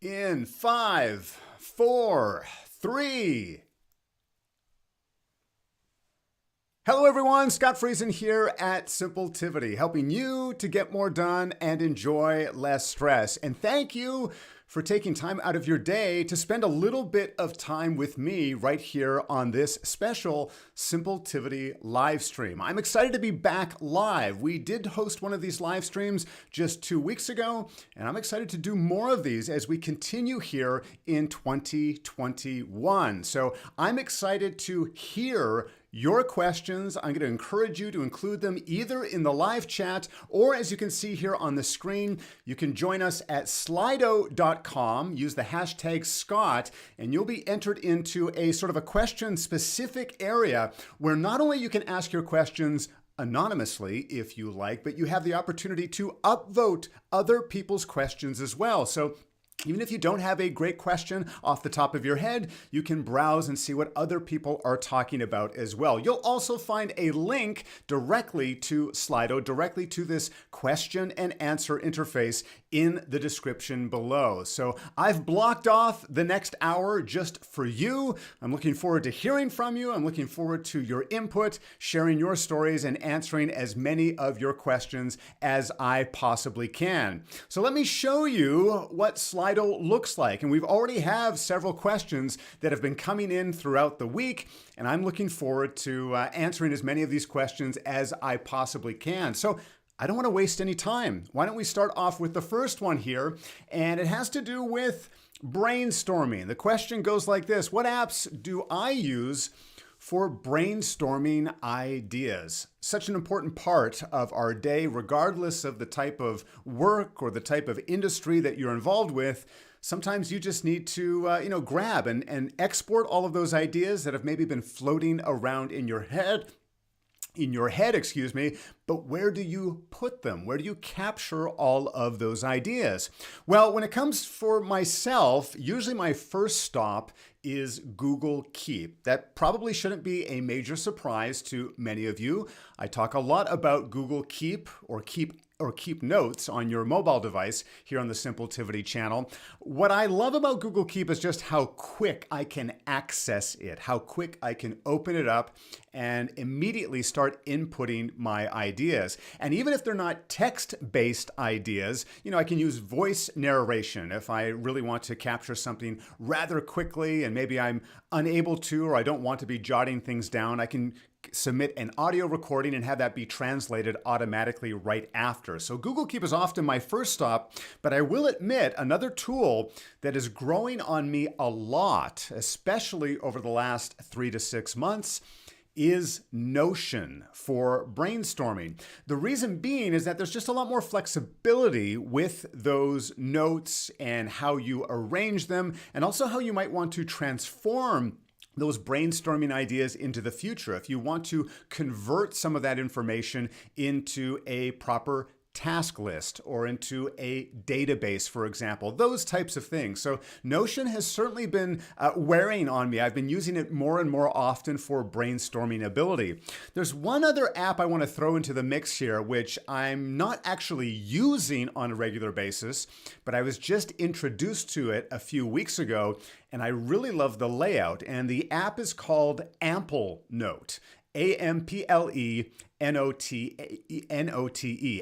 In 5, 4, 3. Hello everyone, Scott Friesen here at Simpletivity, helping you to get more done and enjoy less stress. And thank you for taking time out of your day to spend a little bit of time with me right here on this special Simpletivity live stream. I'm excited to be back live. We did host one of these live streams just 2 weeks ago, and I'm excited to do more of these as we continue here in 2021. So I'm excited to hear your questions. I'm going to encourage you to include them either in the live chat or, as you can see here on the screen, you can join us at slido.com, use the hashtag Scott, and you'll be entered into a sort of a question-specific area where not only you can ask your questions anonymously if you like, but you have the opportunity to upvote other people's questions as well. So even if you don't have a great question off the top of your head, you can browse and see what other people are talking about as well. You'll also find a link directly to Slido, directly to this question and answer interface in the description below. So I've blocked off the next hour just for you. I'm looking forward to hearing from you. I'm looking forward to your input, sharing your stories, and answering as many of your questions as I possibly can. So let me show you what Slido looks like. And we've already have several questions that have been coming in throughout the week, and I'm looking forward to answering as many of these questions as I possibly can. So I don't want to waste any time. Why don't we start off with the first one here, and it has to do with brainstorming. The question goes like this: what apps do I use for brainstorming ideas? Such an important part of our day, regardless of the type of work or the type of industry that you're involved with. Sometimes you just need to, grab and export all of those ideas that have maybe been floating around in your head, but where do you put them? Where do you capture all of those ideas? Well, when it comes for myself, usually my first stop is Google Keep. That probably shouldn't be a major surprise to many of you. I talk a lot about Google Keep or Keep Notes on your mobile device here on the Simpletivity channel. What I love about Google Keep is just how quick I can access it, how quick I can open it up and immediately start inputting my ideas. And even if they're not text-based ideas, I can use voice narration if I really want to capture something rather quickly and maybe I'm unable to, or I don't want to be jotting things down. I can submit an audio recording and have that be translated automatically right after. So Google Keep is often my first stop, but I will admit another tool that is growing on me a lot, especially over the last 3 to 6 months, is Notion for brainstorming. The reason being is that there's just a lot more flexibility with those notes and how you arrange them, and also how you might want to transform those brainstorming ideas into the future. If you want to convert some of that information into a proper task list or into a database, for example, those types of things. So Notion has certainly been wearing on me. I've been using it more and more often for brainstorming ability. There's one other app I want to throw into the mix here, which I'm not actually using on a regular basis, but I was just introduced to it a few weeks ago, and I really love the layout. And the app is called AmpleNote. AmpleNote,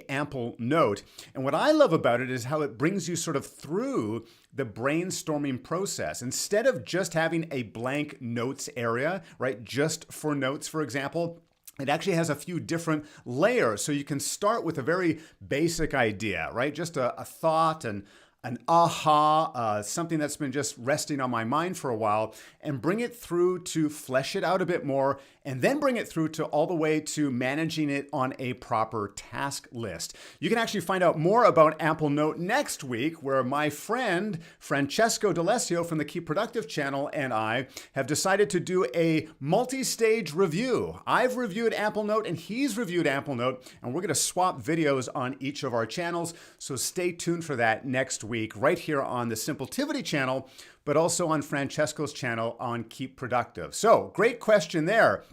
AmpleNote. And what I love about it is how it brings you sort of through the brainstorming process. Instead of just having a blank notes area, right, just for notes, for example, it actually has a few different layers. So you can start with a very basic idea, right? Just a thought and an aha, something that's been just resting on my mind for a while, and bring it through to flesh it out a bit more, and then bring it through to all the way to managing it on a proper task list. You can actually find out more about AmpleNote next week, where my friend Francesco D'Alessio from the Keep Productive channel and I have decided to do a multi-stage review. I've reviewed AmpleNote and he's reviewed AmpleNote, and we're going to swap videos on each of our channels, so stay tuned for that next week right here on the Simpletivity channel, but also on Francesco's channel on Keep Productive. So great question there.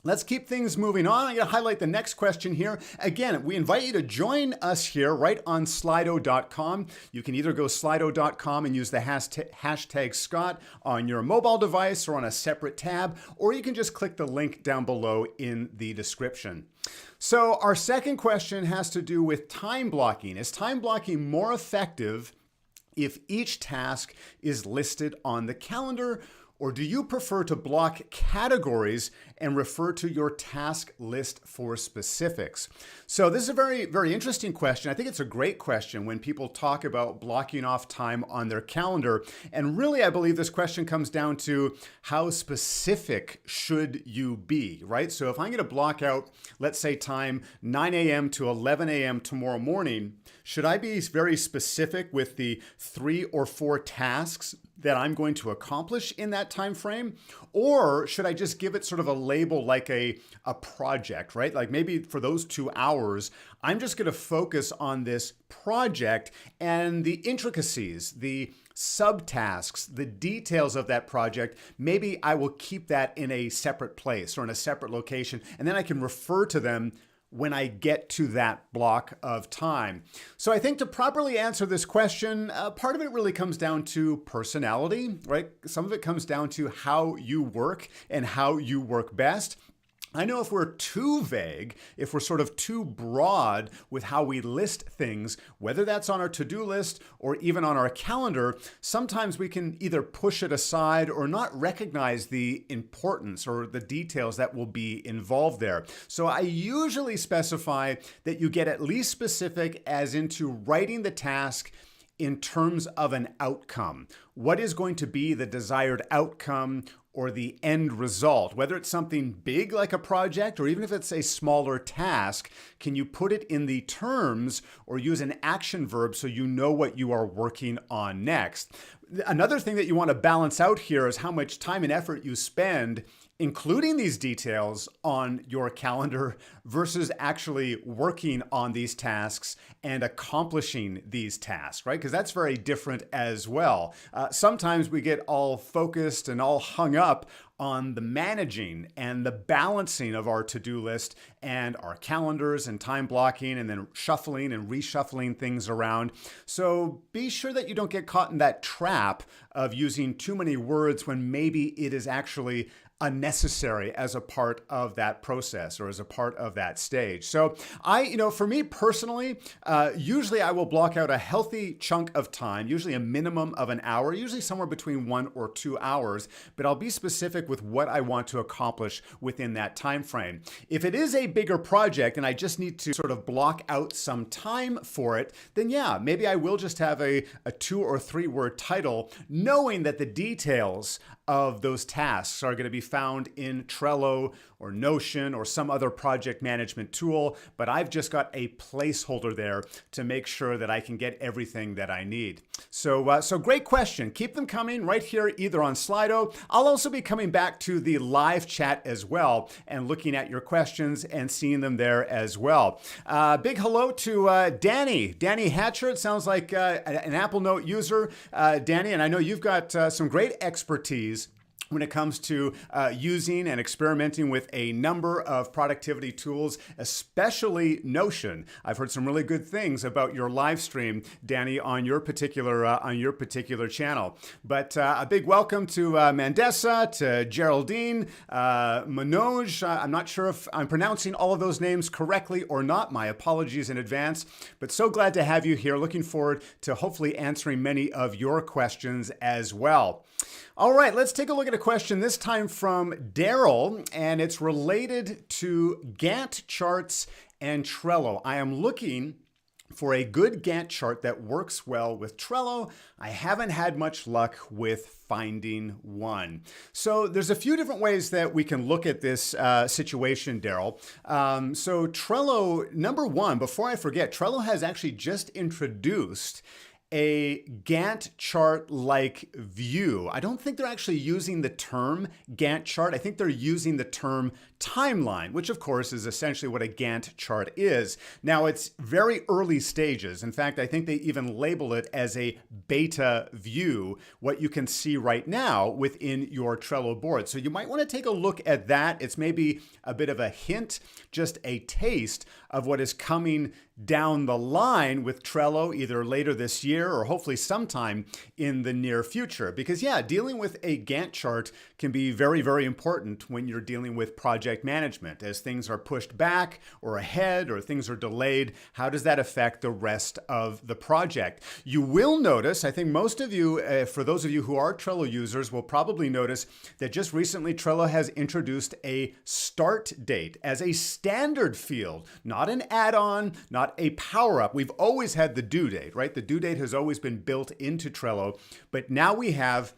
Let's keep things moving on. I'm going to highlight the next question here. Again, we invite you to join us here right on Slido.com. You can either go Slido.com and use the hashtag Scott on your mobile device or on a separate tab, or you can just click the link down below in the description. So our second question has to do with time blocking. Is time blocking more effective if each task is listed on the calendar? Or do you prefer to block categories and refer to your task list for specifics? So this is a very, very interesting question. I think it's a great question when people talk about blocking off time on their calendar. And really, I believe this question comes down to how specific should you be, right? So if I'm going to block out, let's say time 9 a.m. to 11 a.m. tomorrow morning, should I be very specific with the 3 or 4 tasks that I'm going to accomplish in that time frame? Or should I just give it sort of a label like a project, right? Like maybe for those 2 hours, I'm just going to focus on this project and the intricacies, the subtasks, the details of that project. Maybe I will keep that in a separate place or in a separate location, and then I can refer to them when I get to that block of time. So I think to properly answer this question, part of it really comes down to personality, right? Some of it comes down to how you work and how you work best. I know if we're too vague, if we're sort of too broad with how we list things, whether that's on our to-do list or even on our calendar, sometimes we can either push it aside or not recognize the importance or the details that will be involved there. So I usually specify that you get at least specific as into writing the task in terms of an outcome. What is going to be the desired outcome or the end result? Whether it's something big like a project or even if it's a smaller task, can you put it in the terms or use an action verb so you know what you are working on next? Another thing that you want to balance out here is how much time and effort you spend including these details on your calendar versus actually working on these tasks and accomplishing these tasks, right? Because that's very different as well. Sometimes we get all focused and all hung up on the managing and the balancing of our to-do list and our calendars and time blocking and then shuffling and reshuffling things around. So be sure that you don't get caught in that trap of using too many words when maybe it is actually unnecessary as a part of that process or as a part of that stage. So for me personally, usually I will block out a healthy chunk of time, usually a minimum of an hour, usually somewhere between 1 or 2 hours, but I'll be specific with what I want to accomplish within that time frame. If it is a bigger project and I just need to sort of block out some time for it, then yeah, maybe I will just have a 2 or 3 word title, knowing that the details of those tasks are going to be found in Trello or Notion or some other project management tool, but I've just got a placeholder there to make sure that I can get everything that I need. So great question. Keep them coming right here, either on Slido. I'll also be coming back to the live chat as well and looking at your questions and seeing them there as well. Big hello to Danny Hatcher. It sounds like an Apple Note user, Danny, and I know you've got some great expertise when it comes to using and experimenting with a number of productivity tools, especially Notion. I've heard some really good things about your live stream, Danny, on your particular channel. But a big welcome to Mandessa, to Geraldine, Manoj. I'm not sure if I'm pronouncing all of those names correctly or not. My apologies in advance. But so glad to have you here. Looking forward to hopefully answering many of your questions as well. All right, let's take a look at a question this time from Daryl, and it's related to Gantt charts and Trello. I am looking for a good Gantt chart that works well with Trello. I haven't had much luck with finding one. So there's a few different ways that we can look at this situation, Daryl. So Trello, number one, before I forget, Trello has actually just introduced a Gantt chart-like view. I don't think they're actually using the term Gantt chart. I think they're using the term timeline, which of course is essentially what a Gantt chart is. Now, it's very early stages. In fact, I think they even label it as a beta view, what you can see right now within your Trello board. So you might want to take a look at that. It's maybe a bit of a hint, just a taste of what is coming down the line with Trello either later this year or hopefully sometime in the near future. Because yeah, dealing with a Gantt chart can be very, very important when you're dealing with project management. As things are pushed back or ahead or things are delayed, how does that affect the rest of the project? You will notice, I think most of you, for those of you who are Trello users, will probably notice that just recently Trello has introduced a start date as a standard field, not an add-on, not a power-up. We've always had the due date, right? The due date has always been built into Trello, but now we have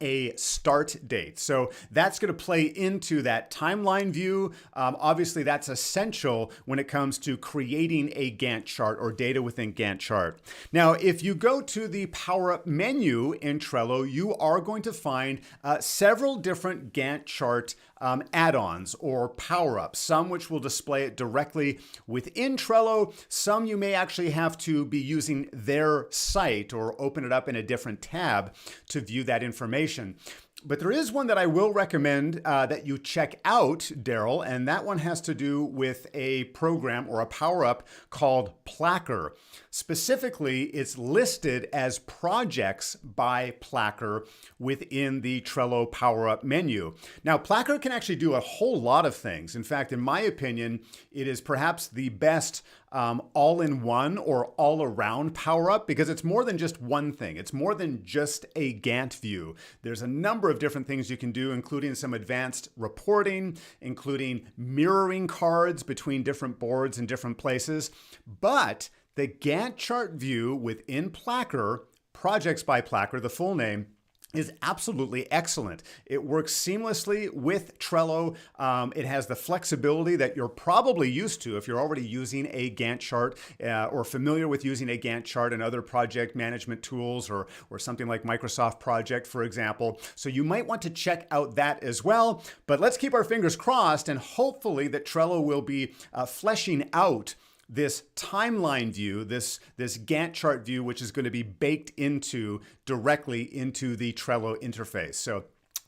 a start date. So that's going to play into that timeline view. Obviously, that's essential when it comes to creating a Gantt chart or data within Gantt chart. Now, if you go to the Power Up menu in Trello, you are going to find several different Gantt chart add-ons or power-ups, some which will display it directly within Trello. Some you may actually have to be using their site or open it up in a different tab to view that information. But there is one that I will recommend that you check out, Daryl, and that one has to do with a program or a power-up called Placker. Specifically, it's listed as projects by Placker within the Trello power-up menu. Now, Placker can actually do a whole lot of things. In fact, in my opinion, it is perhaps the best all-in-one or all-around power-up because it's more than just one thing. It's more than just a Gantt view. There's a number of different things you can do, including some advanced reporting, including mirroring cards between different boards and different places. But the Gantt chart view within Placker, Projects by Placker, the full name, is absolutely excellent. It works seamlessly with Trello. It has the flexibility that you're probably used to if you're already using a Gantt chart or familiar with using a Gantt chart and other project management tools or something like Microsoft Project, for example. So you might want to check out that as well. But let's keep our fingers crossed and hopefully that Trello will be fleshing out this timeline view, this Gantt chart view, which is going to be baked directly into the Trello interface.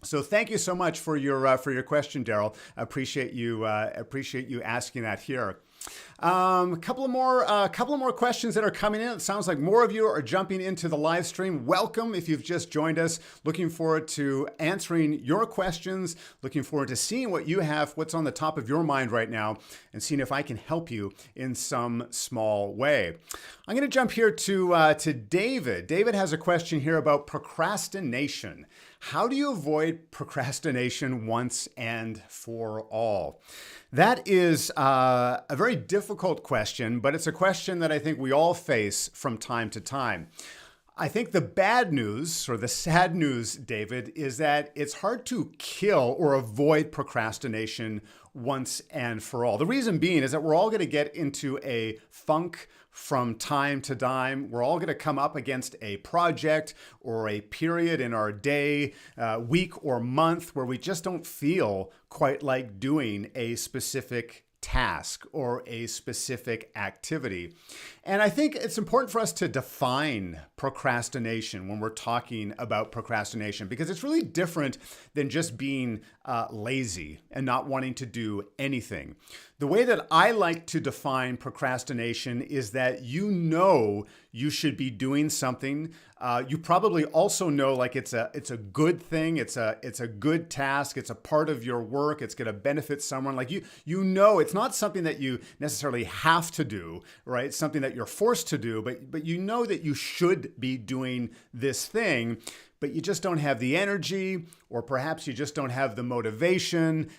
So thank you so much for your question, Daryl. Appreciate you asking that here. A couple of more questions that are coming in. It sounds like more of you are jumping into the live stream. Welcome if you've just joined us. Looking forward to answering your questions. Looking forward to seeing what you have, what's on the top of your mind right now, and seeing if I can help you in some small way. I'm going to jump here to David. David has a question here about procrastination. How do you avoid procrastination once and for all? That is a very difficult question, but it's a question that I think we all face from time to time. I think the bad news or the sad news, David, is that it's hard to kill or avoid procrastination once and for all. The reason being is that we're all going to get into a funk from time to time. We're all going to come up against a project or a period in our day, week, or month where we just don't feel quite like doing a specific task or a specific activity. And I think it's important for us to define procrastination when we're talking about procrastination, because it's really different than just being lazy and not wanting to do anything. The way that I like to define procrastination is that you know you should be doing something. You probably also know like it's a good thing. It's a good task. It's a part of your work. It's going to benefit someone. Like you know it's not something that you necessarily have to do, right? It's something that you're forced to do, but you know that you should be doing this thing, but you just don't have the energy, or perhaps you just don't have the motivation.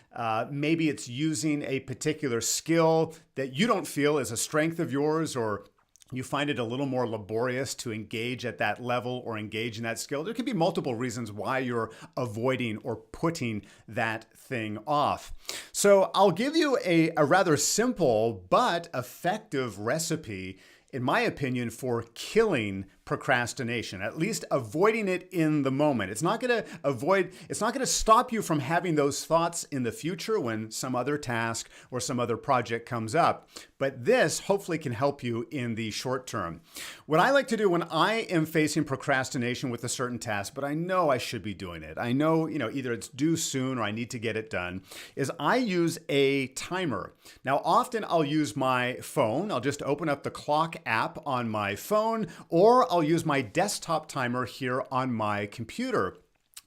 Maybe it's using a particular skill that you don't feel is a strength of yours, or you find it a little more laborious to engage at that level or engage in that skill. There could be multiple reasons why you're avoiding or putting that thing off. So I'll give you a rather simple but effective recipe, in my opinion, for killing procrastination, at least avoiding it in the moment. It's not going to stop you from having those thoughts in the future when some other task or some other project comes up. But this hopefully can help you in the short term. What I like to do when I am facing procrastination with a certain task, but I know I should be doing it, I know, either it's due soon or I need to get it done, is I use a timer. Now, often I'll use my phone. I'll just open up the clock app on my phone, or I'll use my desktop timer here on my computer.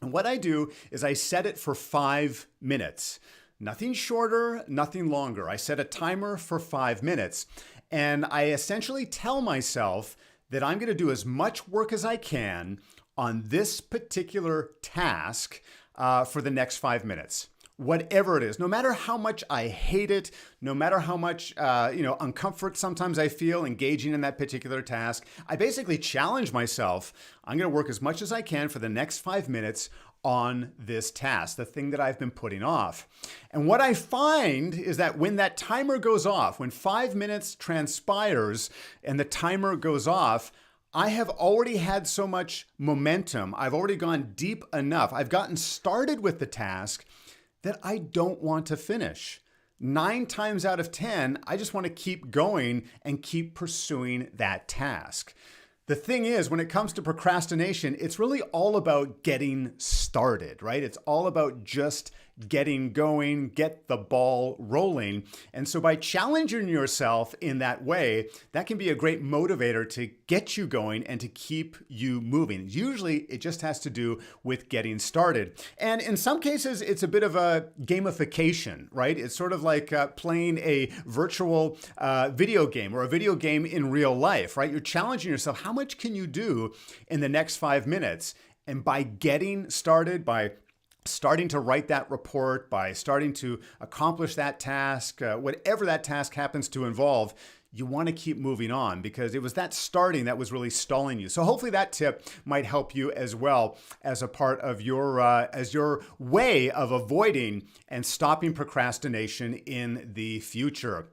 And what I do is I set it for 5 minutes. Nothing shorter, nothing longer. I set a timer for 5 minutes. And I essentially tell myself that I'm going to do as much work as I can on this particular task for the next 5 minutes. Whatever it is, no matter how much I hate it, no matter how much uncomfort sometimes I feel engaging in that particular task, I basically challenge myself. I'm going to work as much as I can for the next 5 minutes on this task, the thing that I've been putting off. And what I find is that when that timer goes off, when 5 minutes transpires and the timer goes off, I have already had so much momentum. I've already gone deep enough. I've gotten started with the task that I don't want to finish. 9 times out of 10, I just want to keep going and keep pursuing that task. The thing is, when it comes to procrastination, it's really all about getting started, right? It's all about just getting going, get the ball rolling. And so by challenging yourself in that way, that can be a great motivator to get you going and to keep you moving. Usually it just has to do with getting started. And in some cases, it's a bit of a gamification, right? It's sort of like playing a virtual video game or a video game in real life, right? You're challenging yourself. How much can you do in the next 5 minutes? And by getting started, by starting to write that report, by starting to accomplish that task, whatever that task happens to involve, you want to keep moving on because it was that starting that was really stalling you. So hopefully that tip might help you as well as a part of your way of avoiding and stopping procrastination in the future.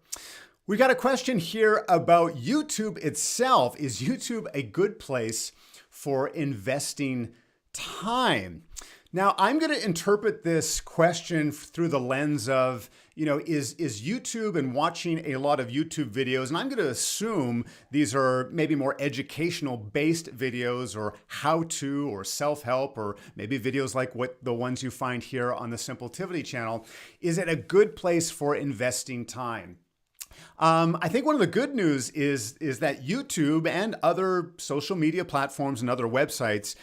We got a question here about YouTube itself. Is YouTube a good place for investing time? Now, I'm going to interpret this question through the lens of, is YouTube and watching a lot of YouTube videos, and I'm going to assume these are maybe more educational based videos or how-to or self-help or maybe videos like the ones you find here on the Simpletivity channel. Is it a good place for investing time? I think one of the good news is that YouTube and other social media platforms and other websites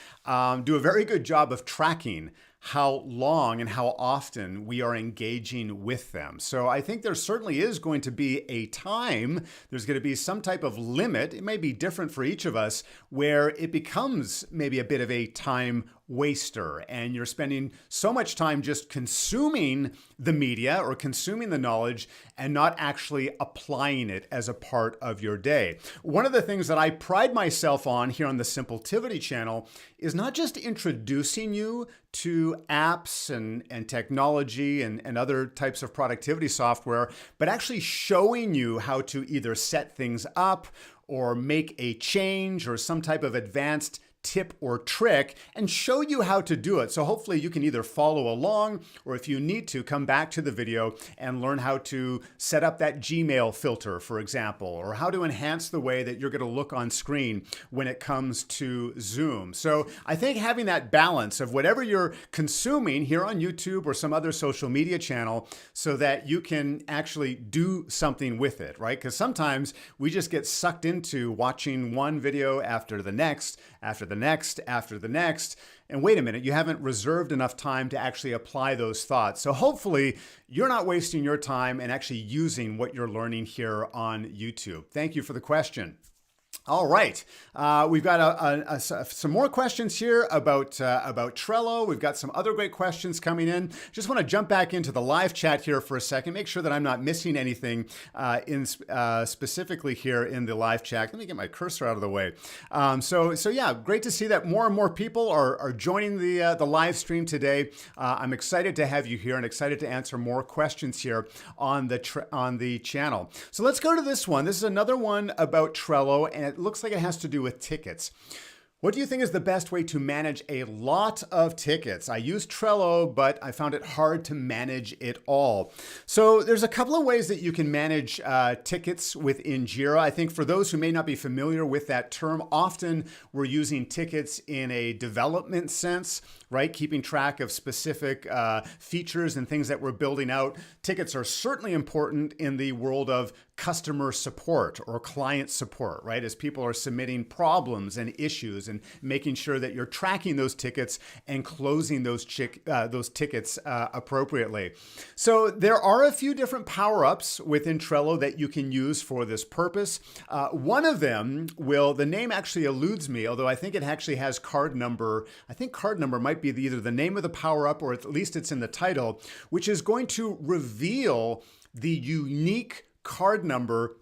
do a very good job of tracking how long and how often we are engaging with them. So I think there certainly is going to be a time, there's going to be some type of limit, it may be different for each of us, where it becomes maybe a bit of a time waster and you're spending so much time just consuming the media or consuming the knowledge and not actually applying it as a part of your day. One of the things that I pride myself on here on the Simpletivity channel is not just introducing you to apps and technology and other types of productivity software, but actually showing you how to either set things up or make a change or some type of advanced tip or trick and show you how to do it. So hopefully you can either follow along or if you need to come back to the video and learn how to set up that Gmail filter, for example, or how to enhance the way that you're going to look on screen when it comes to Zoom. So I think having that balance of whatever you're consuming here on YouTube or some other social media channel so that you can actually do something with it, right? Because sometimes we just get sucked into watching one video after the next, after the next, after the next. And wait a minute, you haven't reserved enough time to actually apply those thoughts. So hopefully you're not wasting your time and actually using what you're learning here on YouTube. Thank you for the question. All right, we've got some more questions here about Trello. We've got some other great questions coming in. Just want to jump back into the live chat here for a second, make sure that I'm not missing anything specifically here in the live chat. Let me get my cursor out of the way. So yeah, great to see that more and more people are joining the live stream today. I'm excited to have you here and excited to answer more questions here on the channel. So let's go to this one. This is another one about Trello, and it looks like it has to do with tickets. What do you think is the best way to manage a lot of tickets? I use Trello, but I found it hard to manage it all. So there's a couple of ways that you can manage tickets within Jira. I think for those who may not be familiar with that term, often we're using tickets in a development sense, right? Keeping track of specific features and things that we're building out. Tickets are certainly important in the world of customer support or client support, right? As people are submitting problems and issues and making sure that you're tracking those tickets and closing those tickets appropriately. So there are a few different power-ups within Trello that you can use for this purpose. One of them the name actually eludes me, although I think it actually has card number. I think card number might be either the name of the power-up or at least it's in the title, which is going to reveal the unique card number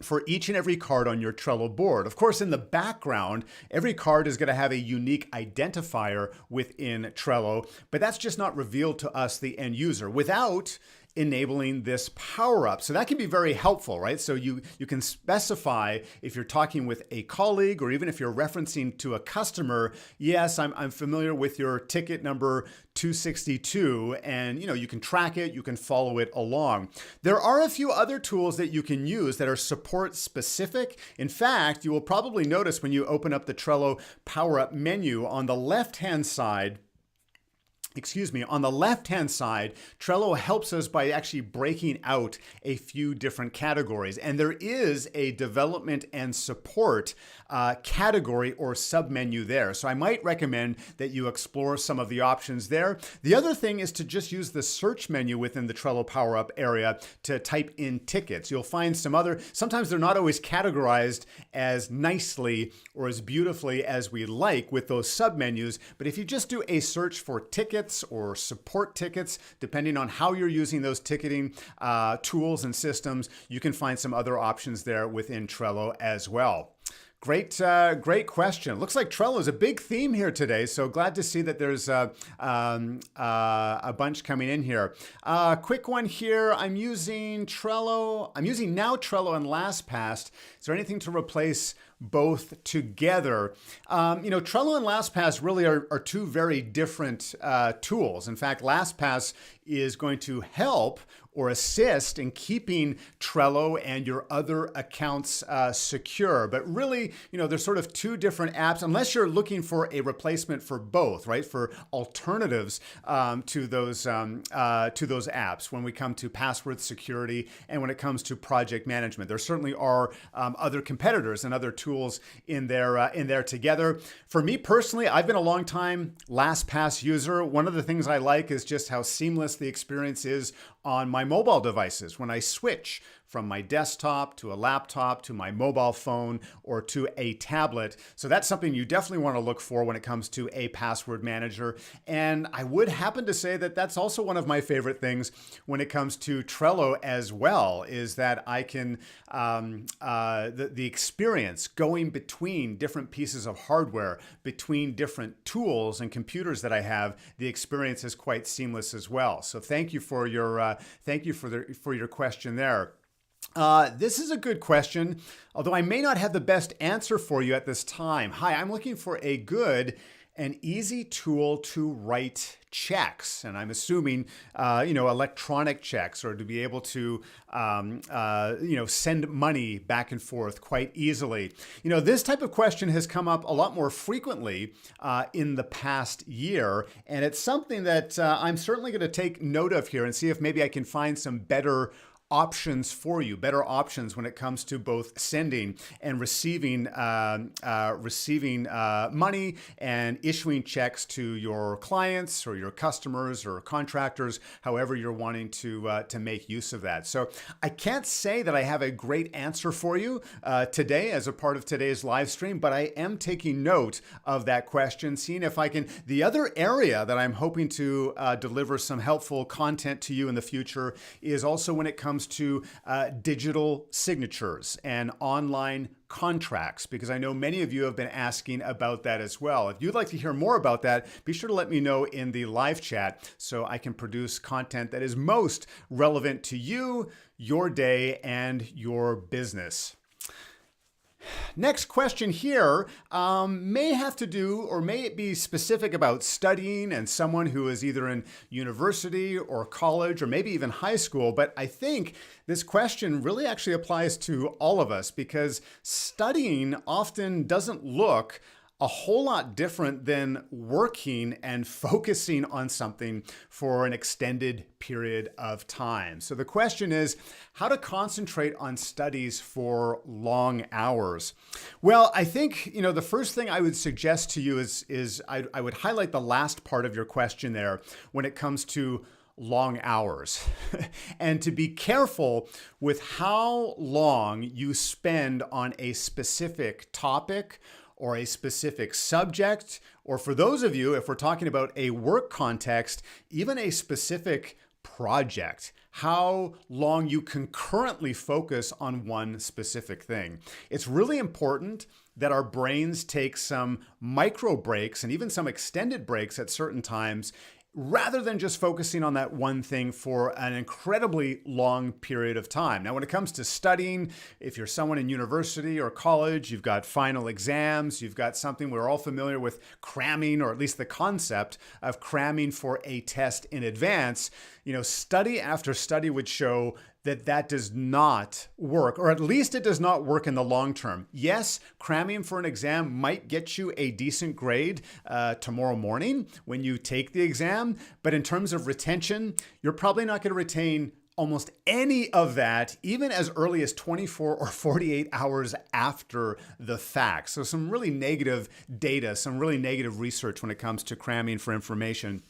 for each and every card on your Trello board. Of course, in the background, every card is going to have a unique identifier within Trello, but that's just not revealed to us, the end user, without enabling this power up. So that can be very helpful, right? So you can specify if you're talking with a colleague or even if you're referencing to a customer, yes, I'm familiar with your ticket number 262, and you can track it, you can follow it along. There are a few other tools that you can use that are support specific. In fact, you will probably notice when you open up the Trello Power Up menu on the left-hand side, Trello helps us by actually breaking out a few different categories. And there is a development and support category or submenu there. So I might recommend that you explore some of the options there. The other thing is to just use the search menu within the Trello Power Up area to type in tickets. You'll find sometimes they're not always categorized as nicely or as beautifully as we like with those submenus. But if you just do a search for tickets, or support tickets, depending on how you're using those ticketing tools and systems, you can find some other options there within Trello as well. Great question. Looks like Trello is a big theme here today, so glad to see that there's a bunch coming in here. Quick one here. I'm using Trello and LastPass. Is there anything to replace both together? Trello and LastPass really are two very different tools. In fact, LastPass is going to help or assist in keeping Trello and your other accounts secure. But really, there's sort of two different apps, unless you're looking for a replacement for both, right? For alternatives to those apps when we come to password security and when it comes to project management. There certainly are other competitors and other tools in there together. For me personally, I've been a long time LastPass user. One of the things I like is just how seamless the experience is on my mobile devices when I switch from my desktop to a laptop to my mobile phone or to a tablet. So that's something you definitely want to look for when it comes to a password manager. And I would happen to say that that's also one of my favorite things when it comes to Trello as well, is that I can, the experience going between different pieces of hardware, between different tools and computers that I have, the experience is quite seamless as well. So thank you for your question there. This is a good question, although I may not have the best answer for you at this time. Hi, I'm looking for a good and easy tool to write checks. And I'm assuming, electronic checks, or to be able to, send money back and forth quite easily. This type of question has come up a lot more frequently in the past year. And it's something that I'm certainly going to take note of here and see if maybe I can find some better options for you, better options when it comes to both sending and receiving money and issuing checks to your clients or your customers or contractors, however you're wanting to make use of that. So I can't say that I have a great answer for you today as a part of today's live stream, but I am taking note of that question, seeing if I can. The other area that I'm hoping to deliver some helpful content to you in the future is also when it comes to digital signatures and online contracts, because I know many of you have been asking about that as well. If you'd like to hear more about that, be sure to let me know in the live chat so I can produce content that is most relevant to you, your day, and your business. Next question here may have to do, or may it be specific about studying and someone who is either in university or college or maybe even high school. But I think this question really actually applies to all of us, because studying often doesn't look a whole lot different than working and focusing on something for an extended period of time. So the question is how to concentrate on studies for long hours. Well, I think, the first thing I would suggest to you is I would highlight the last part of your question there when it comes to long hours and to be careful with how long you spend on a specific topic or a specific subject, or for those of you, if we're talking about a work context, even a specific project, how long you concurrently focus on one specific thing. It's really important that our brains take some micro breaks and even some extended breaks at certain times, rather than just focusing on that one thing for an incredibly long period of time. Now, when it comes to studying, if you're someone in university or college, you've got final exams, you've got something we're all familiar with, cramming, or at least the concept of cramming for a test in advance. Study after study would show that does not work, or at least it does not work in the long term. Yes, cramming for an exam might get you a decent grade tomorrow morning when you take the exam, but in terms of retention, you're probably not going to retain almost any of that, even as early as 24 or 48 hours after the fact. So some really negative data, some really negative research when it comes to cramming for information.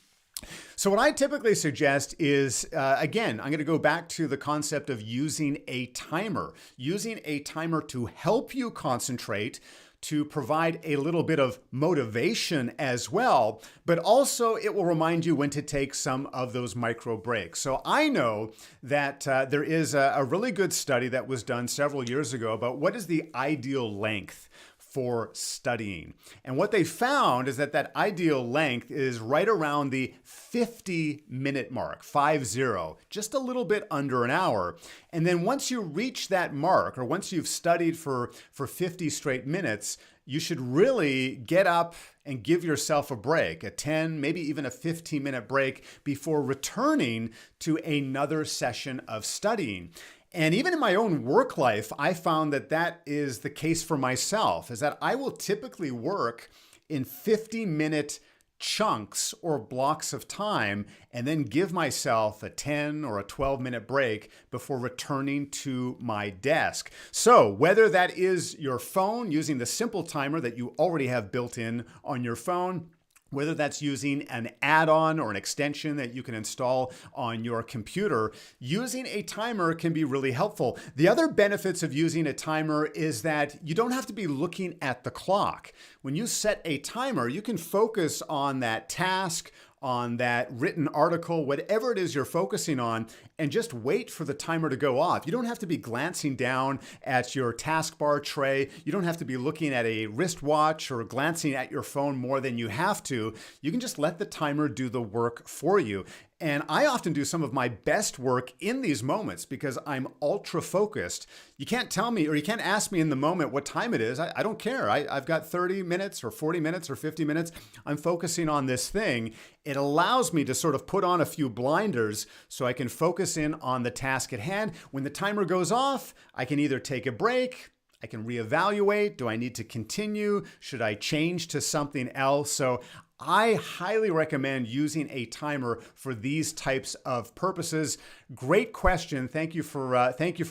So what I typically suggest is, again, I'm going to go back to the concept of using a timer to help you concentrate, to provide a little bit of motivation as well, but also it will remind you when to take some of those micro breaks. So I know that there is a really good study that was done several years ago about what is the ideal length for studying. And what they found is that ideal length is right around the 50-minute mark, 50, just a little bit under an hour. And then once you reach that mark, or once you've studied for 50 straight minutes, you should really get up and give yourself a break, a 10, maybe even a 15-minute break before returning to another session of studying. And even in my own work life, I found that is the case for myself, is that I will typically work in 50-minute chunks or blocks of time and then give myself a 10 or a 12-minute break before returning to my desk. So whether that is your phone using the simple timer that you already have built in on your phone, whether that's using an add-on or an extension that you can install on your computer, using a timer can be really helpful. The other benefits of using a timer is that you don't have to be looking at the clock. When you set a timer, you can focus on that task, on that written article, whatever it is you're focusing on, and just wait for the timer to go off. You don't have to be glancing down at your taskbar tray. You don't have to be looking at a wristwatch or glancing at your phone more than you have to. You can just let the timer do the work for you. And I often do some of my best work in these moments because I'm ultra focused. You can't tell me, or you can't ask me in the moment what time it is. I don't care. I've got 30 minutes or 40 minutes or 50 minutes. I'm focusing on this thing. It allows me to sort of put on a few blinders so I can focus in on the task at hand. When the timer goes off, I can either take a break, I can reevaluate. Do I need to continue? Should I change to something else? So I highly recommend using a timer for these types of purposes. Great question. Thank you for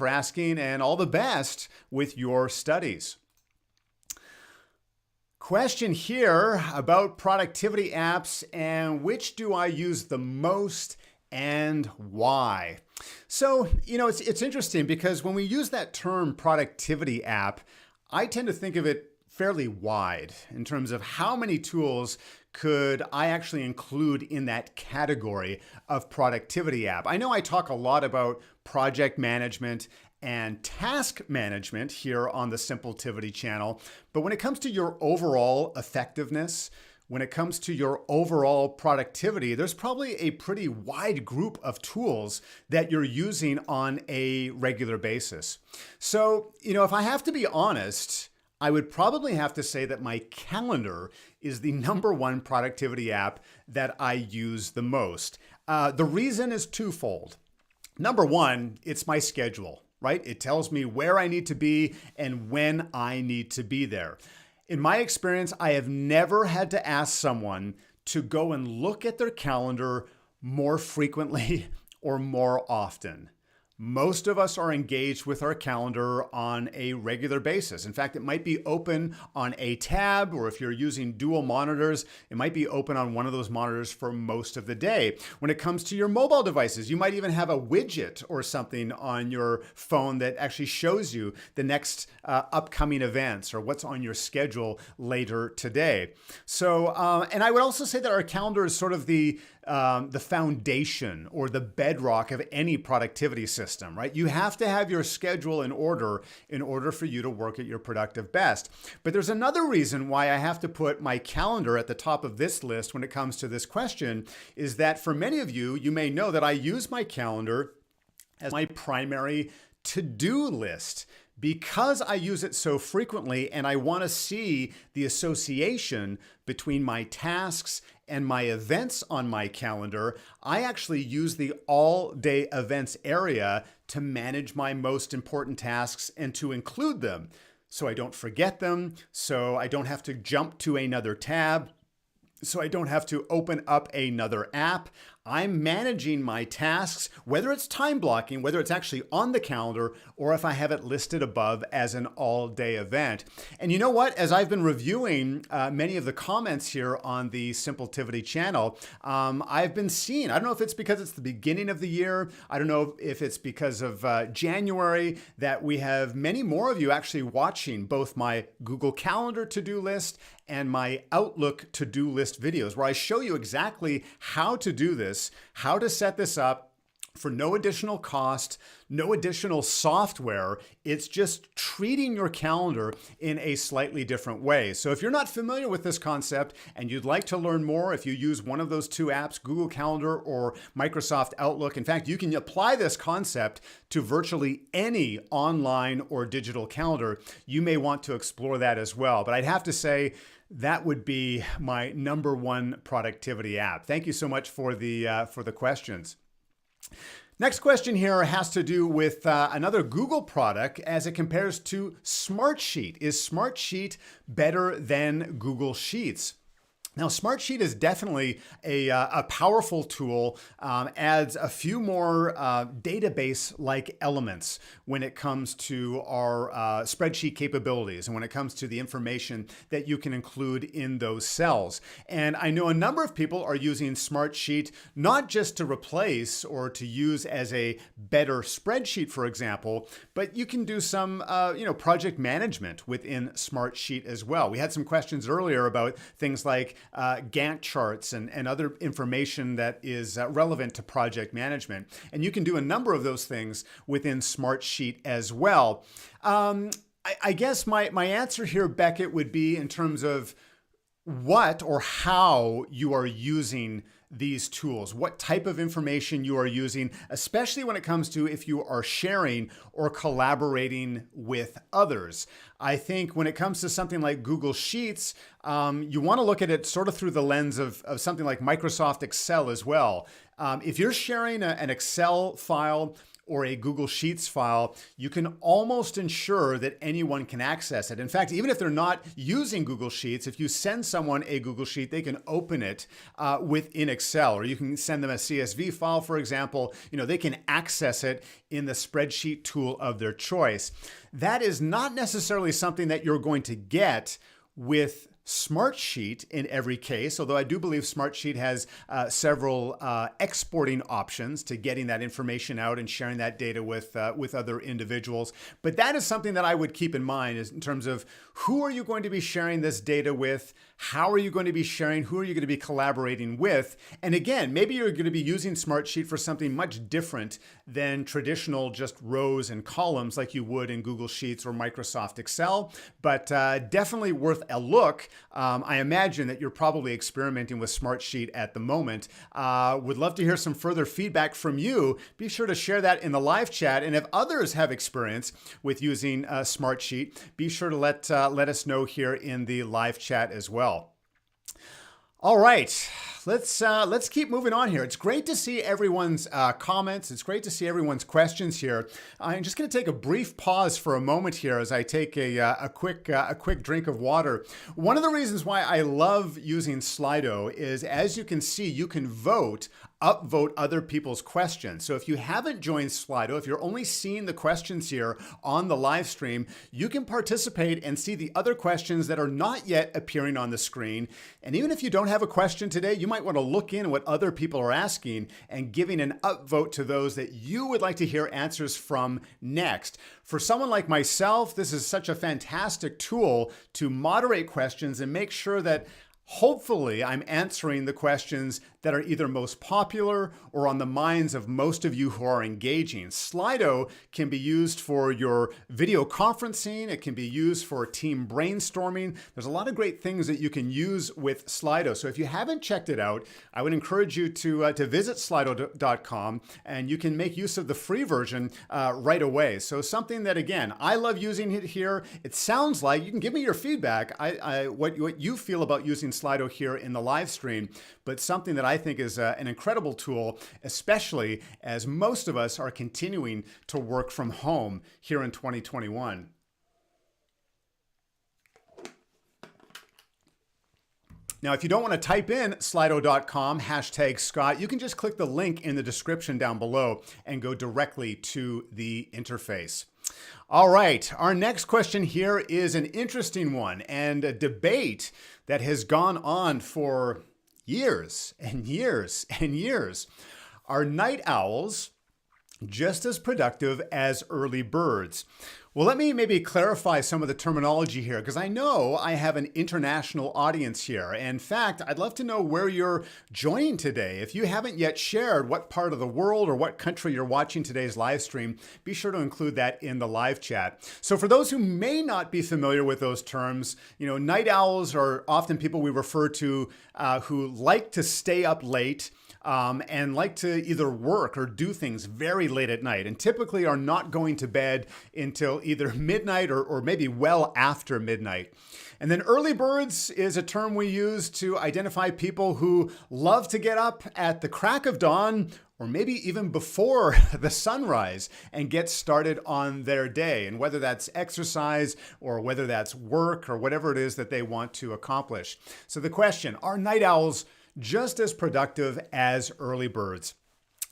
asking, and all the best with your studies. Question here about productivity apps and which do I use the most and why? So, it's interesting because when we use that term productivity app, I tend to think of it fairly wide in terms of how many tools could I actually include in that category of productivity app. I know I talk a lot about project management and task management here on the Simpletivity channel, but when it comes to your overall effectiveness, when it comes to your overall productivity, there's probably a pretty wide group of tools that you're using on a regular basis. So, if I have to be honest, I would probably have to say that my calendar is the number one productivity app that I use the most. The reason is twofold. Number one, it's my schedule, right? It tells me where I need to be and when I need to be there. In my experience, I have never had to ask someone to go and look at their calendar more frequently or more often. Most of us are engaged with our calendar on a regular basis. In fact, it might be open on a tab, or if you're using dual monitors, it might be open on one of those monitors for most of the day. When it comes to your mobile devices, you might even have a widget or something on your phone that actually shows you the next upcoming events or what's on your schedule later today. So, and I would also say that our calendar is sort of the foundation or the bedrock of any productivity system, right? You have to have your schedule in order for you to work at your productive best. But there's another reason why I have to put my calendar at the top of this list when it comes to this question, is that for many of you, you may know that I use my calendar as my primary to-do list. Because I use it so frequently and I want to see the association between my tasks and my events on my calendar, I actually use the all-day events area to manage my most important tasks and to include them so I don't forget them, so I don't have to jump to another tab, so I don't have to open up another app. I'm managing my tasks, whether it's time blocking, whether it's actually on the calendar, or if I have it listed above as an all-day event. And you know what? As I've been reviewing many of the comments here on the Simpletivity channel, I've been seeing, I don't know if it's because it's the beginning of the year, I don't know if it's because of January, that we have many more of you actually watching both my Google Calendar to-do list and my Outlook to-do list videos, where I show you exactly how to do this, how to set this up for no additional cost, no additional software. It's just treating your calendar in a slightly different way. So if you're not familiar with this concept and you'd like to learn more, if you use one of those two apps, Google Calendar or Microsoft Outlook, in fact, you can apply this concept to virtually any online or digital calendar. You may want to explore that as well. But I'd have to say, that would be my number one productivity app. Thank you so much for the questions. Next question here has to do with another Google product as it compares to Smartsheet. Is Smartsheet better than Google Sheets? Now, Smartsheet is definitely a powerful tool, adds a few more database-like elements when it comes to our spreadsheet capabilities and when it comes to the information that you can include in those cells. And I know a number of people are using Smartsheet not just to replace or to use as a better spreadsheet, for example, but you can do some project management within Smartsheet as well. We had some questions earlier about things like Gantt charts and other information that is relevant to project management. And you can do a number of those things within Smartsheet as well. I guess my answer here, Beckett, would be in terms of what or how you are using these tools, what type of information you are using, especially when it comes to if you are sharing or collaborating with others. I think when it comes to something like Google Sheets, you want to look at it sort of through the lens of something like Microsoft Excel as well. If you're sharing an Excel file or a Google Sheets file, you can almost ensure that anyone can access it. In fact, even if they're not using Google Sheets, if you send someone a Google Sheet, they can open it within Excel, or you can send them a CSV file, for example. They can access it in the spreadsheet tool of their choice. That is not necessarily something that you're going to get with Smartsheet in every case, although I do believe Smartsheet has several exporting options to getting that information out and sharing that data with other individuals. But that is something that I would keep in mind, is in terms of who are you going to be sharing this data with? How are you going to be sharing? Who are you going to be collaborating with? And again, maybe you're going to be using Smartsheet for something much different than traditional just rows and columns like you would in Google Sheets or Microsoft Excel, but definitely worth a look. I imagine that you're probably experimenting with Smartsheet at the moment. Would love to hear some further feedback from you. Be sure to share that in the live chat. And if others have experience with using Smartsheet, be sure to let us know here in the live chat as well. All right, let's keep moving on here. It's great to see everyone's comments. It's great to see everyone's questions here. I'm just going to take a brief pause for a moment here as I take a quick drink of water. One of the reasons why I love using Slido is, as you can see, you can upvote other people's questions. So if you haven't joined Slido, if you're only seeing the questions here on the live stream, you can participate and see the other questions that are not yet appearing on the screen. And even if you don't have a question today, you might want to look in what other people are asking and giving an upvote to those that you would like to hear answers from next. For someone like myself, this is such a fantastic tool to moderate questions and make sure that hopefully I'm answering the questions that are either most popular or on the minds of most of you who are engaging. Slido can be used for your video conferencing. It can be used for team brainstorming. There's a lot of great things that you can use with Slido. So if you haven't checked it out, I would encourage you to visit slido.com, and you can make use of the free version right away. So something that, again, I love using it here. It sounds like, you can give me your feedback, what you feel about using Slido here in the live stream, but something that I think is an incredible tool, especially as most of us are continuing to work from home here in 2021. Now, if you don't want to type in slido.com #Scott, you can just click the link in the description down below and go directly to the interface. All right, our next question here is an interesting one and a debate that has gone on for years and years and years. Are night owls just as productive as early birds? Well, let me maybe clarify some of the terminology here, because I know I have an international audience here. In fact, I'd love to know where you're joining today. If you haven't yet shared what part of the world or what country you're watching today's live stream, be sure to include that in the live chat. So for those who may not be familiar with those terms, night owls are often people we refer to who like to stay up late, and like to either work or do things very late at night, and typically are not going to bed until either midnight or maybe well after midnight. And then early birds is a term we use to identify people who love to get up at the crack of dawn, or maybe even before the sunrise, and get started on their day. And whether that's exercise or whether that's work or whatever it is that they want to accomplish. So the question, are night owls just as productive as early birds?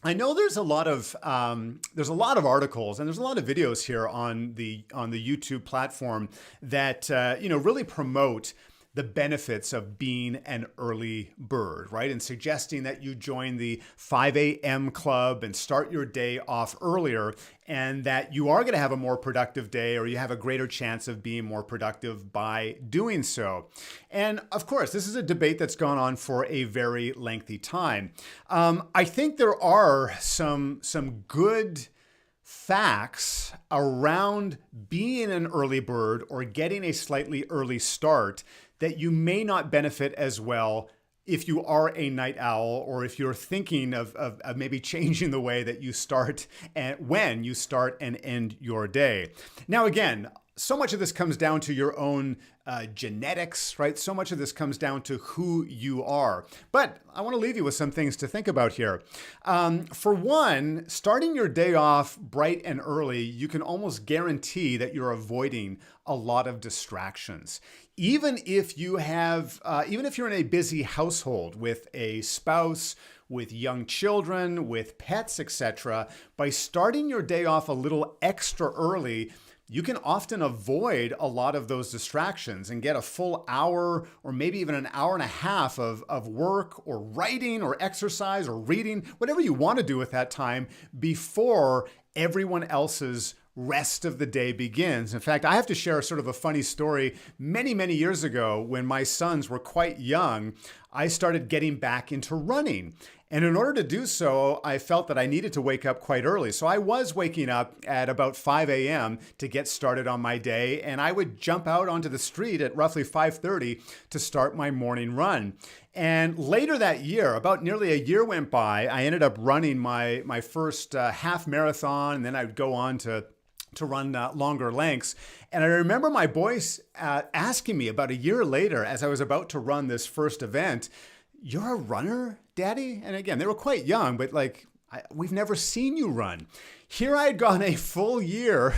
I know there's a lot of articles and there's a lot of videos here on the YouTube platform that really promote the benefits of being an early bird, right? And suggesting that you join the 5 a.m. club and start your day off earlier, and that you are going to have a more productive day, or you have a greater chance of being more productive by doing so. And of course, this is a debate that's gone on for a very lengthy time. I think there are some good facts around being an early bird or getting a slightly early start that you may not benefit as well if you are a night owl, or if you're thinking of maybe changing the way that you start and when you start and end your day. Now, again, so much of this comes down to your own genetics, right? So much of this comes down to who you are. But I want to leave you with some things to think about here. For one, starting your day off bright and early, you can almost guarantee that you're avoiding a lot of distractions. Even if you're in a busy household with a spouse, with young children, with pets, etc., by starting your day off a little extra early, you can often avoid a lot of those distractions and get a full hour or maybe even an hour and a half of work or writing or exercise or reading, whatever you want to do with that time before everyone else's rest of the day begins. In fact, I have to share sort of a funny story. Many, many years ago, when my sons were quite young, I started getting back into running. And in order to do so, I felt that I needed to wake up quite early. So I was waking up at about 5 a.m. to get started on my day. And I would jump out onto the street at roughly 5:30 to start my morning run. And later that year, about nearly a year went by, I ended up running my first half marathon. And then I would go on to run longer lengths. And I remember my boys asking me about a year later, as I was about to run this first event, "You're a runner, Daddy?" And again, they were quite young, but we've never seen you run. Here I had gone a full year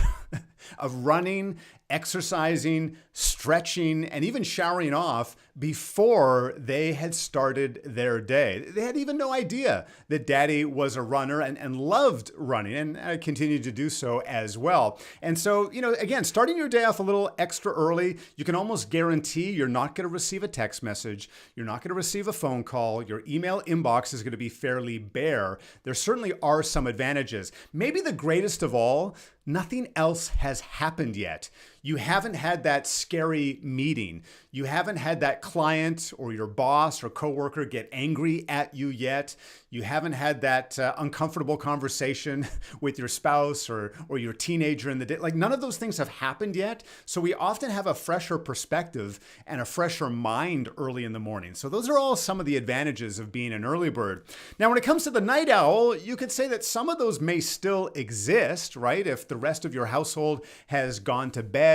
of running, exercising, stretching, and even showering off before they had started their day. They had even no idea that Daddy was a runner and loved running, and I continued to do so as well. And so, again, starting your day off a little extra early, you can almost guarantee you're not going to receive a text message, you're not going to receive a phone call, your email inbox is going to be fairly bare. There certainly are some advantages. Maybe the greatest of all, nothing else has happened yet. You haven't had that scary meeting. You haven't had that client or your boss or coworker get angry at you yet. You haven't had that uncomfortable conversation with your spouse or your teenager in the day. None of those things have happened yet. So we often have a fresher perspective and a fresher mind early in the morning. So those are all some of the advantages of being an early bird. Now, when it comes to the night owl, you could say that some of those may still exist, right? If the rest of your household has gone to bed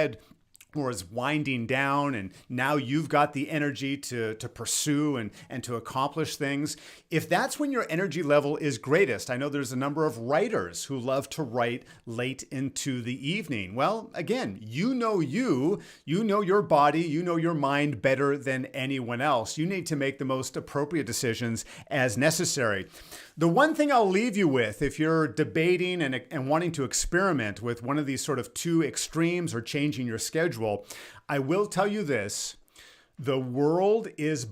or is winding down and now you've got the energy to pursue and to accomplish things. If that's when your energy level is greatest, I know there's a number of writers who love to write late into the evening. Well, again, you know your body, you know your mind better than anyone else. You need to make the most appropriate decisions as necessary. The one thing I'll leave you with, if you're debating and wanting to experiment with one of these sort of two extremes or changing your schedule, I will tell you this: the world is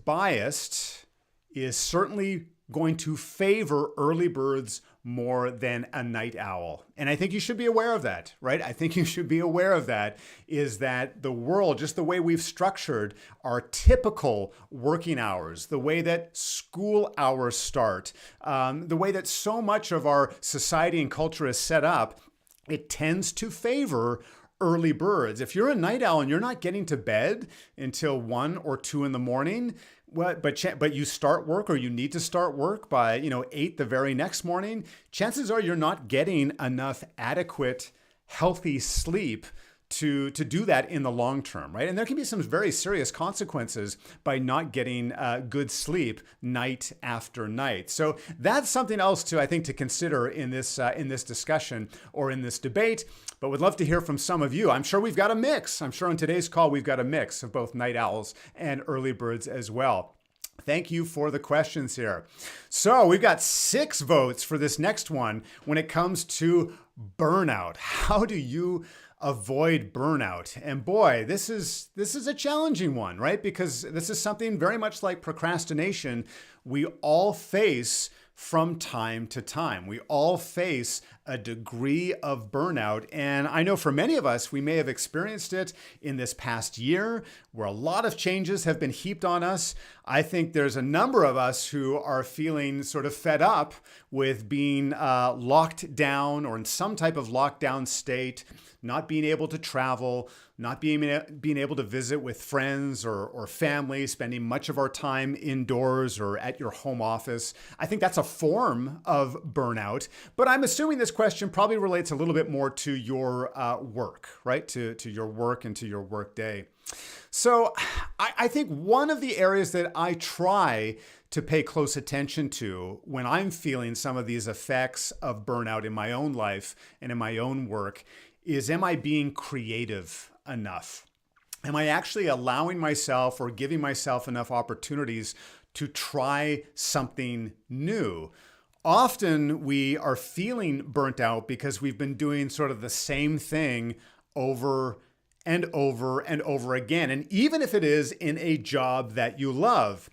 certainly going to favor early birds more than a night owl. And I think you should be aware of that, right? I think you should be aware of that, is that the world, just the way we've structured our typical working hours, the way that school hours start, the way that so much of our society and culture is set up, it tends to favor early birds. If you're a night owl and you're not getting to bed until 1 or 2 in the morning, but you start work or you need to start work by 8 the very next morning, chances are you're not getting enough adequate, healthy sleep to do that in the long term, right? And there can be some very serious consequences by not getting good sleep night after night. So that's something else I think to consider in this discussion or in this debate. But would love to hear from some of you. I'm sure we've got a mix. I'm sure on today's call we've got a mix of both night owls and early birds as well. Thank you for the questions here. So we've got 6 votes for this next one when it comes to burnout. How do you avoid burnout? And boy, this is a challenging one, right? Because this is something very much like procrastination we all face from time to time. We all face a degree of burnout. And I know for many of us, we may have experienced it in this past year where a lot of changes have been heaped on us. I think there's a number of us who are feeling sort of fed up with being locked down or in some type of lockdown state, not being able to travel, not being able to visit with friends or family, spending much of our time indoors or at your home office. I think that's a form of burnout. But I'm assuming this question probably relates a little bit more to your work, right? To your work and to your work day. So I think one of the areas that I try to pay close attention to when I'm feeling some of these effects of burnout in my own life and in my own work is, am I being creative enough? Am I actually allowing myself or giving myself enough opportunities to try something new? Often we are feeling burnt out because we've been doing sort of the same thing over and over and over again. And even if it is in a job that you love,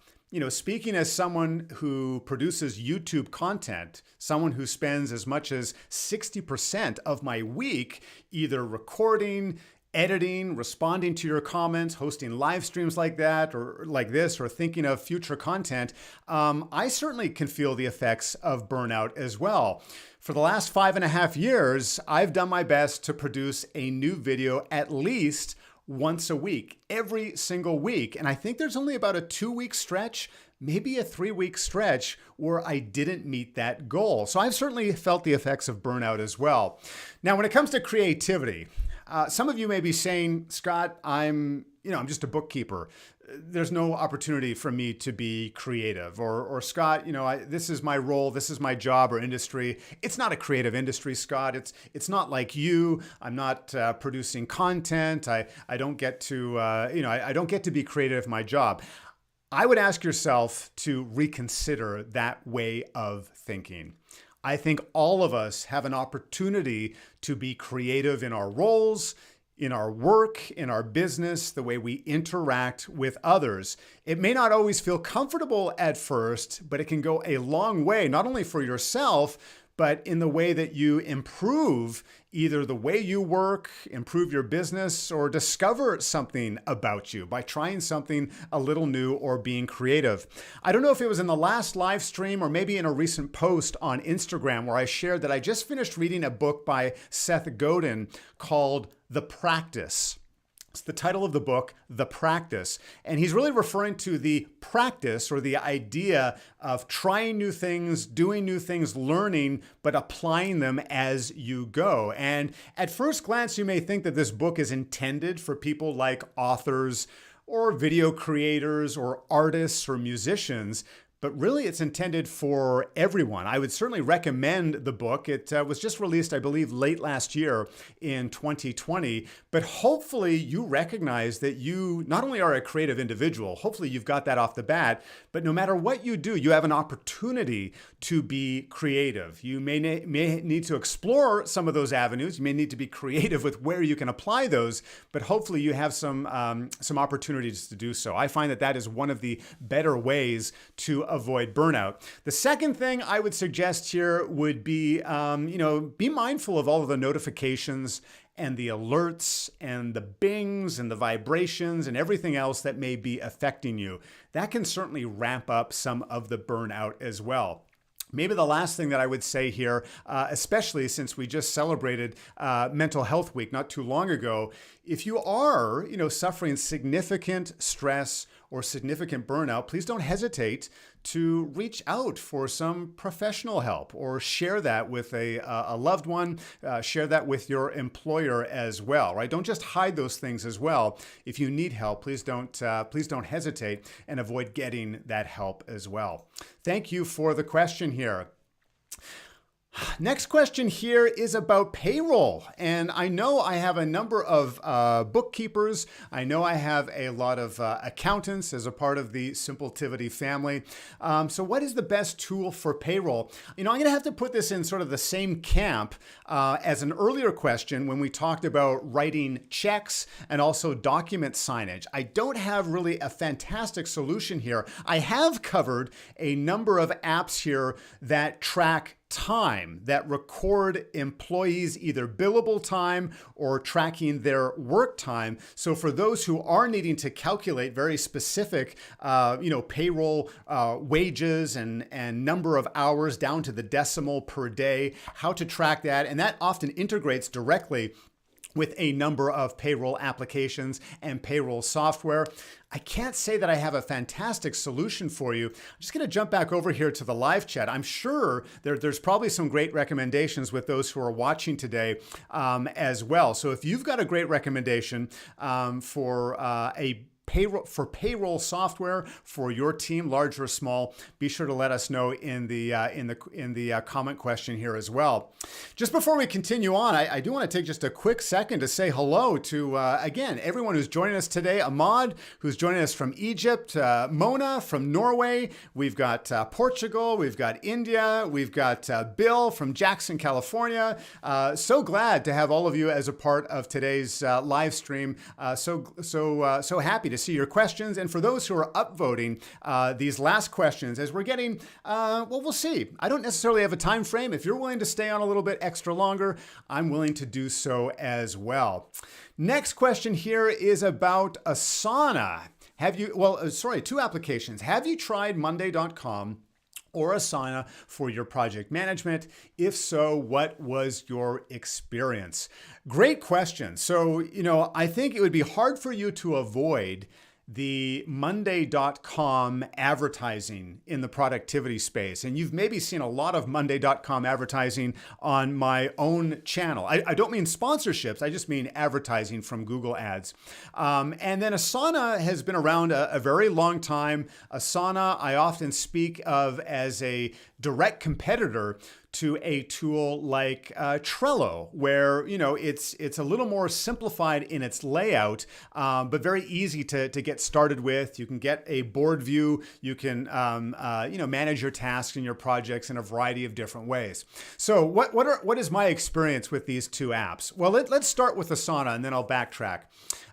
speaking as someone who produces YouTube content, someone who spends as much as 60% of my week either recording, editing, responding to your comments, hosting live streams like that, or like this, or thinking of future content, I certainly can feel the effects of burnout as well. For the last 5.5 years, I've done my best to produce a new video at least once a week, every single week. And I think there's only about a 2-week stretch, maybe a 3-week stretch where I didn't meet that goal. So I've certainly felt the effects of burnout as well. Now, when it comes to creativity, some of you may be saying, Scott, I'm just a bookkeeper. There's no opportunity for me to be creative. Or Scott, this is my role, this is my job or industry. It's not a creative industry, Scott. It's not like you. I'm not producing content. I don't get to I don't get to be creative in my job. I would ask yourself to reconsider that way of thinking. I think all of us have an opportunity to be creative in our roles, in our work, in our business, the way we interact with others. It may not always feel comfortable at first, but it can go a long way, not only for yourself, but in the way that you improve either the way you work, improve your business, or discover something about you by trying something a little new or being creative. I don't know if it was in the last live stream or maybe in a recent post on Instagram where I shared that I just finished reading a book by Seth Godin called The Practice. It's the title of the book, The Practice. And he's really referring to the practice or the idea of trying new things, doing new things, learning, but applying them as you go. And at first glance, you may think that this book is intended for people like authors or video creators or artists or musicians. But really, it's intended for everyone. I would certainly recommend the book. It was just released, I believe, late last year in 2020. But hopefully you recognize that you not only are a creative individual, hopefully you've got that off the bat, but no matter what you do, you have an opportunity to be creative. You may need to explore some of those avenues. You may need to be creative with where you can apply those, but hopefully you have some opportunities to do so. I find that that is one of the better ways to avoid burnout. The second thing I would suggest here would be, be mindful of all of the notifications and the alerts and the bings and the vibrations and everything else that may be affecting you. That can certainly ramp up some of the burnout as well. Maybe the last thing that I would say here, especially since we just celebrated Mental Health Week not too long ago, if you are, suffering significant stress or significant burnout, please don't hesitate to reach out for some professional help or share that with a loved one, share that with your employer as well, right? Don't just hide those things as well. If you need help, please don't hesitate and avoid getting that help as well. Thank you for the question here. Next question here is about payroll. And I know I have a number of bookkeepers. I know I have a lot of accountants as a part of the Simpletivity family. So what is the best tool for payroll? I'm going to have to put this in sort of the same camp as an earlier question when we talked about writing checks and also document signage. I don't have really a fantastic solution here. I have covered a number of apps here that track time, that record employees' either billable time or tracking their work time. So for those who are needing to calculate very specific, payroll wages and number of hours down to the decimal per day, how to track that, and that often integrates directly with a number of payroll applications and payroll software. I can't say that I have a fantastic solution for you. I'm just going to jump back over here to the live chat. I'm sure there's probably some great recommendations with those who are watching today as well. So if you've got a great recommendation for payroll software for your team, large or small, be sure to let us know in the comment question here as well. Just before we continue on, I do want to take just a quick second to say hello to again everyone who's joining us today. Ahmad, who's joining us from Egypt, Mona from Norway. We've got Portugal, we've got India, we've got Bill from Jackson, California. So glad to have all of you as a part of today's live stream. So happy to see your questions. And for those who are upvoting these last questions, as we're getting, well, we'll see. I don't necessarily have a time frame. If you're willing to stay on a little bit extra longer, I'm willing to do so as well. Next question here is about Asana. Two applications. Have you tried Monday.com or Asana for your project management? If so, what was your experience? Great question. So, I think it would be hard for you to avoid the Monday.com advertising in the productivity space. And you've maybe seen a lot of Monday.com advertising on my own channel. I don't mean sponsorships, I just mean advertising from Google Ads. And then Asana has been around a very long time. Asana, I often speak of as a direct competitor to a tool like Trello, where it's a little more simplified in its layout, but very easy to get started with. You can get a board view. You can manage your tasks and your projects in a variety of different ways. So what is my experience with these two apps? Well, let's start with Asana, and then I'll backtrack.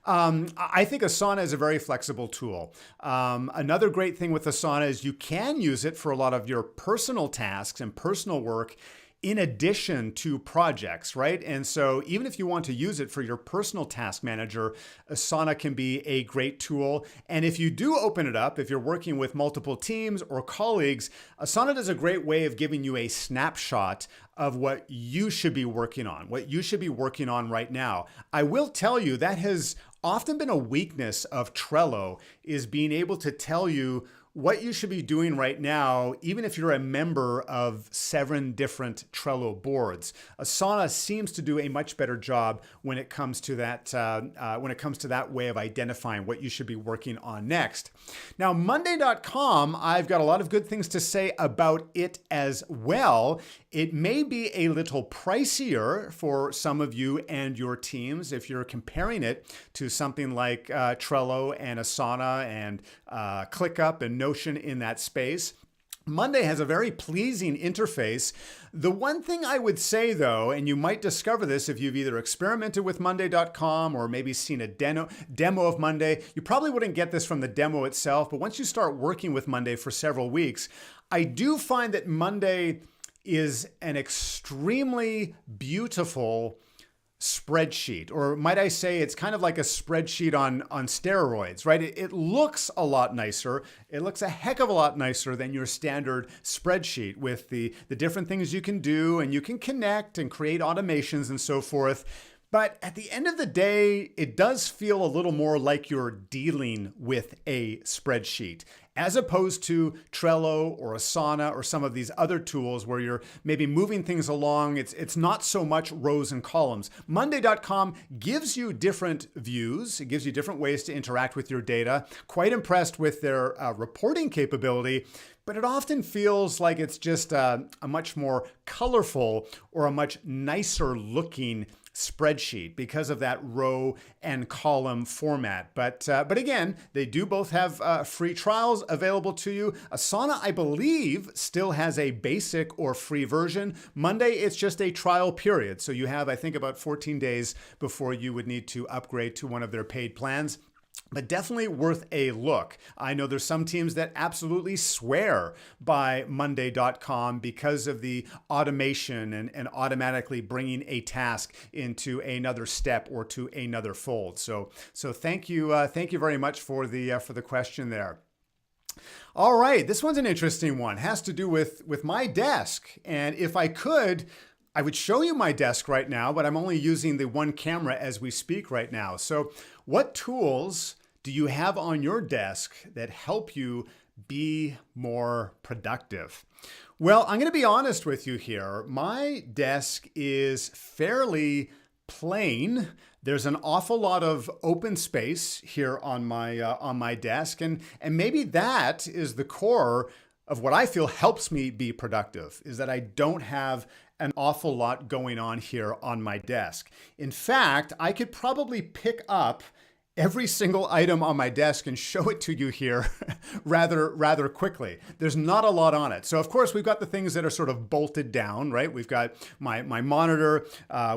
I think Asana is a very flexible tool. Another great thing with Asana is you can use it for a lot of your personal tasks and personal work in addition to projects, right? And so even if you want to use it for your personal task manager, Asana can be a great tool. And if you do open it up, if you're working with multiple teams or colleagues, Asana does a great way of giving you a snapshot of what you should be working on, right now. I will tell you that has often been a weakness of Trello, is being able to tell you what you should be doing right now, even if you're a member of 7 different Trello boards. Asana seems to do a much better job when it comes to that way of identifying what you should be working on next. Now, Monday.com, I've got a lot of good things to say about it as well. It may be a little pricier for some of you and your teams if you're comparing it to something like Trello and Asana and ClickUp and Notion in that space. Monday has a very pleasing interface. The one thing I would say though, and you might discover this if you've either experimented with Monday.com or maybe seen a demo of Monday, you probably wouldn't get this from the demo itself, but once you start working with Monday for several weeks, I do find that Monday is an extremely beautiful spreadsheet, or might I say it's kind of like a spreadsheet on steroids, right? It looks a lot nicer. It looks a heck of a lot nicer than your standard spreadsheet with the different things you can do, and you can connect and create automations and so forth. But at the end of the day, it does feel a little more like you're dealing with a spreadsheet, as opposed to Trello or Asana or some of these other tools where you're maybe moving things along. It's not so much rows and columns. Monday.com gives you different views. It gives you different ways to interact with your data. Quite impressed with their reporting capability, but it often feels like it's just a much more colorful or a much nicer looking spreadsheet because of that row and column format. But again, they do both have free trials available to you. Asana, I believe, still has a basic or free version. Monday, it's just a trial period. So you have, I think, about 14 days before you would need to upgrade to one of their paid plans. But definitely worth a look. I know there's some teams that absolutely swear by Monday.com because of the automation and automatically bringing a task into another step or to another fold. So thank you very much for the question there. All right, this one's an interesting one. It has to do with my desk, and if I could, I would show you my desk right now, but I'm only using the one camera as we speak right now. So what tools do you have on your desk that help you be more productive? Well, I'm going to be honest with you here. My desk is fairly plain. There's an awful lot of open space here on my desk, and maybe that is the core of what I feel helps me be productive, is that I don't have an awful lot going on here on my desk. In fact, I could probably pick up every single item on my desk and show it to you here rather quickly. There's not a lot on it. So of course we've got the things that are sort of bolted down, right? We've got my monitor,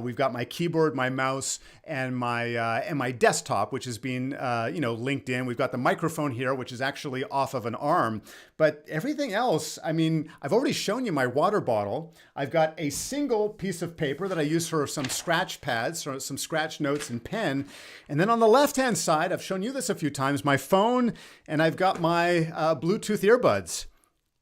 we've got my keyboard, my mouse, and my desktop, which is being linked in. We've got the microphone here, which is actually off of an arm. But everything else, I mean, I've already shown you my water bottle. I've got a single piece of paper that I use for some scratch pads, or some scratch notes and pen. And then on the left-hand side, I've shown you this a few times, my phone, and I've got my Bluetooth earbuds.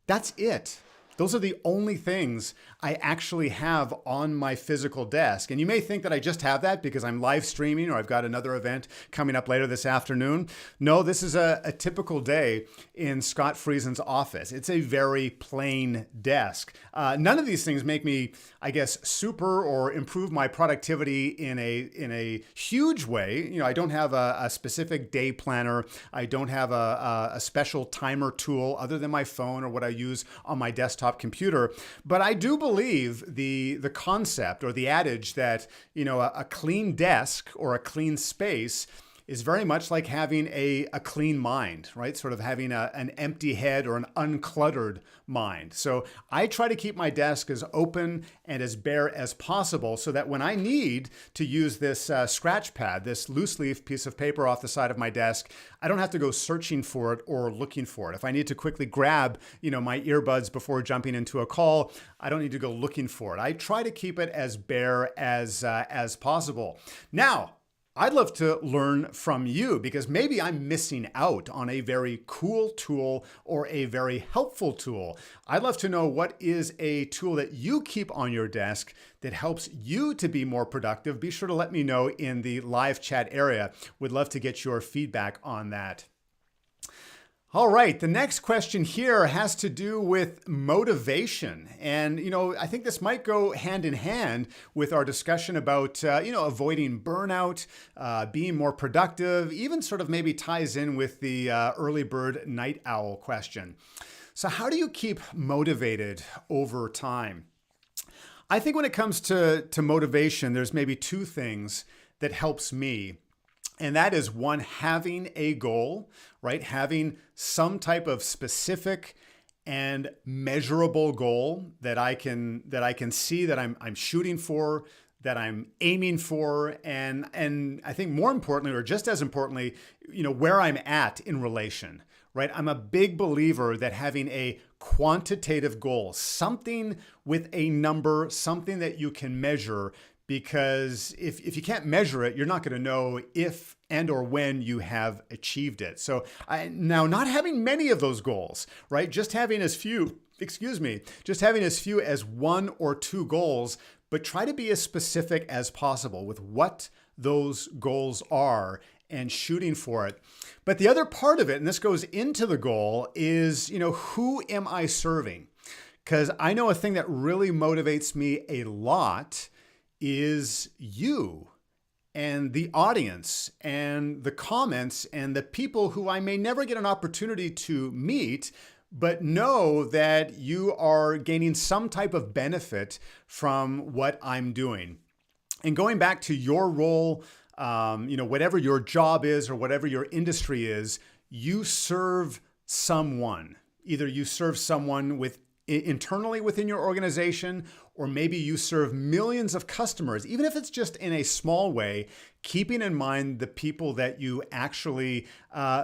That's it. Those are the only things I actually have on my physical desk. And you may think that I just have that because I'm live streaming or I've got another event coming up later this afternoon. No, this is a typical day in Scott Friesen's office. It's a very plain desk. None of these things make me, I guess, super or improve my productivity in a huge way. You know, I don't have a specific day planner. I don't have a special timer tool other than my phone or what I use on my desktop computer. But I do believe the concept or the adage that, you know, a clean desk or a clean space is very much like having a clean mind, right? Sort of having an empty head or an uncluttered mind. So I try to keep my desk as open and as bare as possible so that when I need to use this scratch pad, this loose leaf piece of paper off the side of my desk, I don't have to go searching for it or looking for it. If I need to quickly grab, you know, my earbuds before jumping into a call, I don't need to go looking for it. I try to keep it as bare as possible. Now, I'd love to learn from you because maybe I'm missing out on a very cool tool or a very helpful tool. I'd love to know what is a tool that you keep on your desk that helps you to be more productive. Be sure to let me know in the live chat area. Would love to get your feedback on that. All right, the next question here has to do with motivation. And, you know, I think this might go hand in hand with our discussion about, avoiding burnout, being more productive, even sort of maybe ties in with the early bird night owl question. So how do you keep motivated over time? I think when it comes to motivation, there's maybe two things that helps me. And that is one, having a goal, right? Having some type of specific and measurable goal that I can see that I'm shooting for, that I'm aiming for, and I think more importantly, or just as importantly, you know, where I'm at in relation, right? I'm a big believer that having a quantitative goal, something with a number, something that you can measure, because if you can't measure it, you're not going to know if and or when you have achieved it. So now not having many of those goals, right? Just having as few as one or two goals, but try to be as specific as possible with what those goals are and shooting for it. But the other part of it, and this goes into the goal, is, you know, who am I serving? Because I know a thing that really motivates me a lot is you and the audience and the comments and the people who I may never get an opportunity to meet, but know that you are gaining some type of benefit from what I'm doing. And going back to your role, whatever your job is or whatever your industry is, you serve someone. Either you serve someone internally within your organization, or maybe you serve millions of customers, even if it's just in a small way, keeping in mind the people that you actually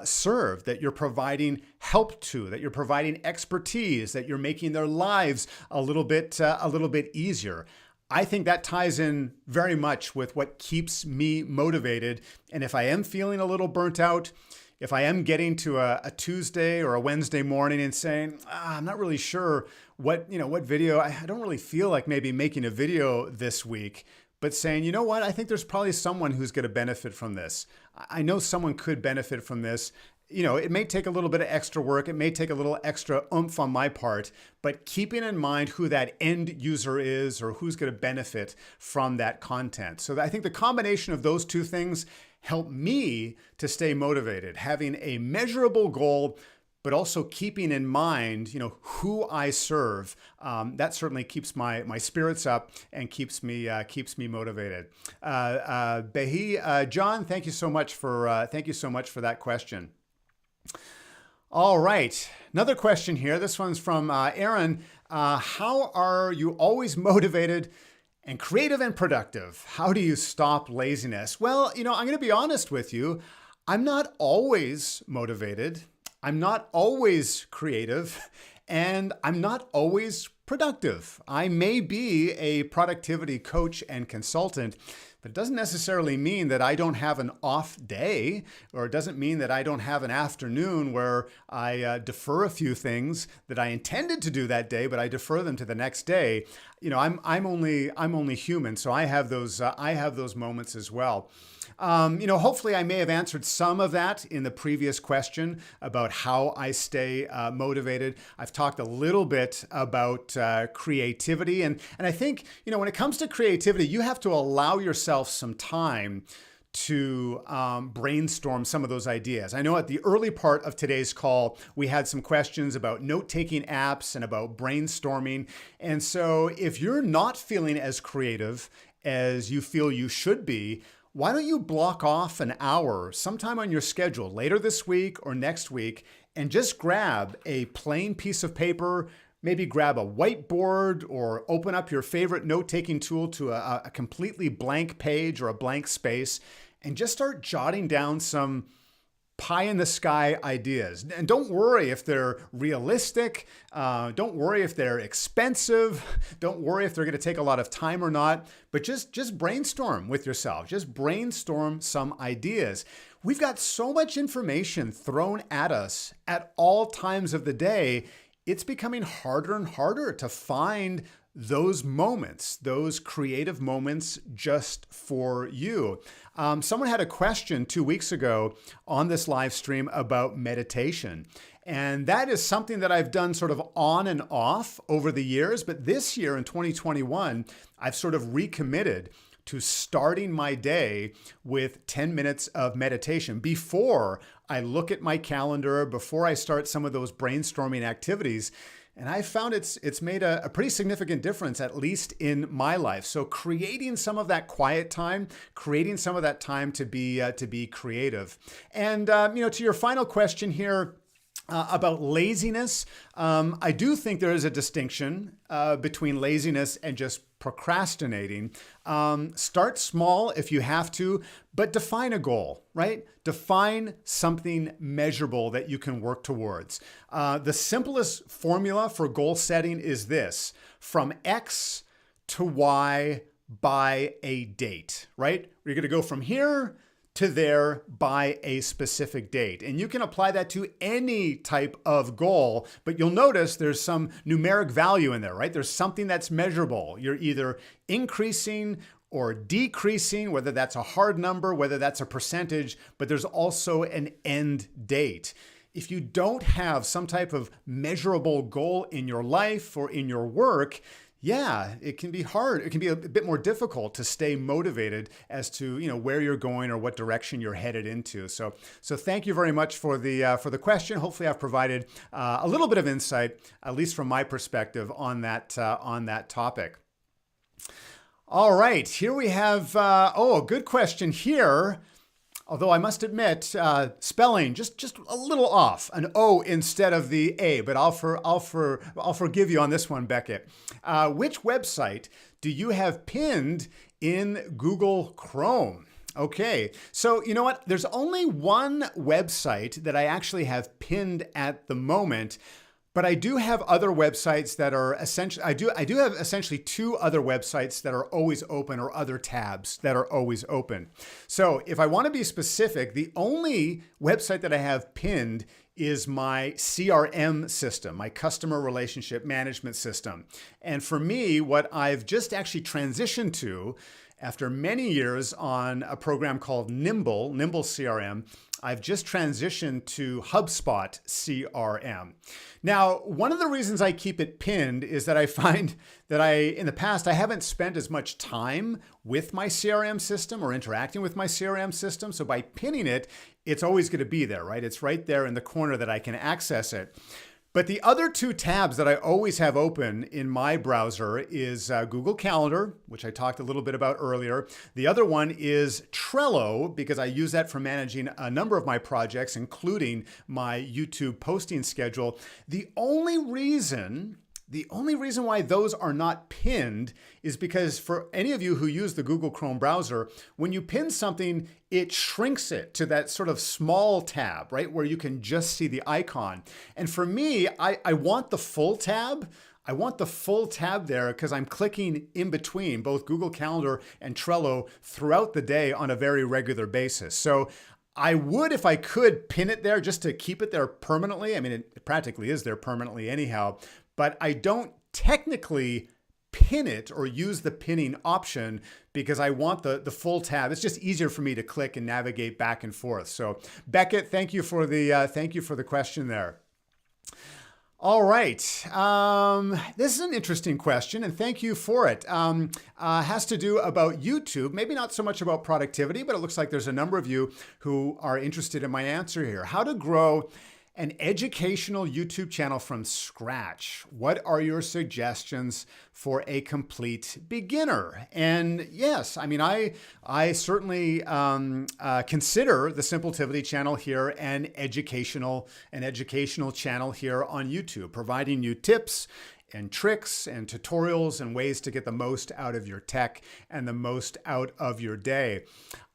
serve, that you're providing help to, that you're providing expertise, that you're making their lives a little bit easier. I think that ties in very much with what keeps me motivated. And if I am feeling a little burnt out, if I am getting to a Tuesday or a Wednesday morning and saying, I'm not really sure what video, I don't really feel like maybe making a video this week, but saying, you know what, I think there's probably someone who's going to benefit from this. I know someone could benefit from this. It may take a little bit of extra work. It may take a little extra oomph on my part, but keeping in mind who that end user is or who's going to benefit from that content. So I think the combination of those two things help me to stay motivated, having a measurable goal, but also keeping in mind, who I serve. That certainly keeps my spirits up and keeps me motivated. Behi, John, thank you so much for that question. All right, another question here. This one's from Aaron. How are you always motivated and creative and productive? How do you stop laziness? Well, I'm going to be honest with you. I'm not always motivated. I'm not always creative, and I'm not always productive. I may be a productivity coach and consultant, but it doesn't necessarily mean that I don't have an off day, or it doesn't mean that I don't have an afternoon where I defer a few things that I intended to do that day, but I defer them to the next day. I'm only human, so I have those moments as well. Hopefully I may have answered some of that in the previous question about how I stay motivated. I've talked a little bit about creativity. And I think, when it comes to creativity, you have to allow yourself some time to brainstorm some of those ideas. I know at the early part of today's call, we had some questions about note-taking apps and about brainstorming. And so if you're not feeling as creative as you feel you should be, why don't you block off an hour sometime on your schedule later this week or next week and just grab a plain piece of paper, maybe grab a whiteboard or open up your favorite note-taking tool to a completely blank page or a blank space and just start jotting down some pie-in-the-sky ideas. And don't worry if they're realistic. Don't worry if they're expensive. Don't worry if they're going to take a lot of time or not. But just brainstorm with yourself. Just brainstorm some ideas. We've got so much information thrown at us at all times of the day. It's becoming harder and harder to find those moments, those creative moments just for you. Someone had a question 2 weeks ago on this live stream about meditation. And that is something that I've done sort of on and off over the years. But this year in 2021, I've sort of recommitted to starting my day with 10 minutes of meditation before I look at my calendar, before I start some of those brainstorming activities. And I found it's made a pretty significant difference, at least in my life. So creating some of that quiet time, creating some of that time to be creative. And to your final question here about laziness, I do think there is a distinction between laziness and just procrastinating. Start small if you have to, but define a goal, right? Define something measurable that you can work towards. The simplest formula for goal setting is this: from X to Y by a date, right? You're going to go from here to there by a specific date. And you can apply that to any type of goal, but you'll notice there's some numeric value in there, right? There's something that's measurable. You're either increasing or decreasing, whether that's a hard number, whether that's a percentage, but there's also an end date. If you don't have some type of measurable goal in your life or in your work, it can be hard. It can be a bit more difficult to stay motivated as to where you're going or what direction you're headed into. So thank you very much for the question. Hopefully, I've provided a little bit of insight, at least from my perspective, on that topic. All right, here we have a good question here. Although I must admit, spelling just a little off, an O instead of the A. But I'll forgive you on this one, Beckett. Which website do you have pinned in Google Chrome? Okay, so you know what? There's only one website that I actually have pinned at the moment. But I do have other websites that are essentially, I do have essentially two other websites that are always open, or other tabs that are always open. So if I want to be specific, the only website that I have pinned is my CRM system, my customer relationship management system. And for me, what I've just actually transitioned to after many years on a program called Nimble CRM, I've just transitioned to HubSpot CRM. Now, one of the reasons I keep it pinned is that I find that in the past, I haven't spent as much time with my CRM system or interacting with my CRM system. So by pinning it, it's always going to be there, right? It's right there in the corner that I can access it. But the other two tabs that I always have open in my browser is Google Calendar, which I talked a little bit about earlier. The other one is Trello, because I use that for managing a number of my projects, including my YouTube posting schedule. The only reason why those are not pinned is because for any of you who use the Google Chrome browser, when you pin something, it shrinks it to that sort of small tab, right? Where you can just see the icon. And for me, I want the full tab. I want the full tab there because I'm clicking in between both Google Calendar and Trello throughout the day on a very regular basis. So I would, if I could, pin it there just to keep it there permanently. I mean, it practically is there permanently anyhow, but I don't technically pin it or use the pinning option because I want the full tab. It's just easier for me to click and navigate back and forth. So Beckett, thank you for the question there. All right. This is an interesting question, and thank you for it. Has to do about YouTube, maybe not so much about productivity, but it looks like there's a number of you who are interested in my answer here. How to grow an educational YouTube channel from scratch. What are your suggestions for a complete beginner? And yes, I mean, I certainly consider the Simpletivity channel here an educational channel here on YouTube, providing you tips and tricks and tutorials and ways to get the most out of your tech and the most out of your day.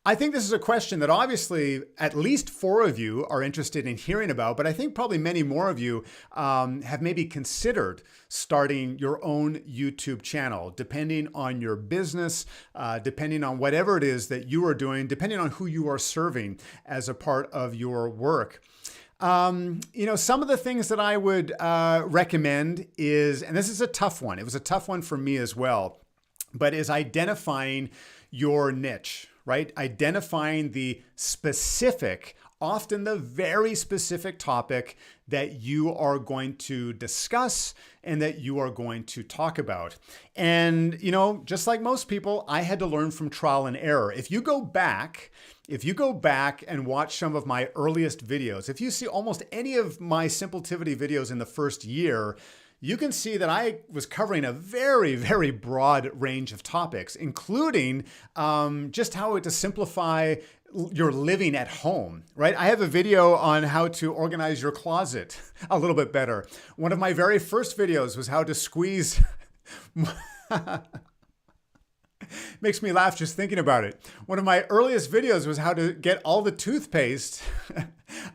I think this is a question that obviously at least 4 of you are interested in hearing about, but I think probably many more of you have maybe considered starting your own YouTube channel, depending on your business, depending on whatever it is that you are doing, depending on who you are serving as a part of your work. Some of the things that I would recommend is, and this is a tough one, it was a tough one for me as well, but is identifying your niche. Right? Identifying the specific, often the very specific topic that you are going to discuss and that you are going to talk about. And, just like most people, I had to learn from trial and error. If you go back and watch some of my earliest videos, if you see almost any of my Simpletivity videos in the first year, you can see that I was covering a very, very broad range of topics, including just how to simplify your living at home, right? I have a video on how to organize your closet a little bit better. One of my very first videos was how to squeeze... Makes me laugh just thinking about it. One of my earliest videos was how to get all the toothpaste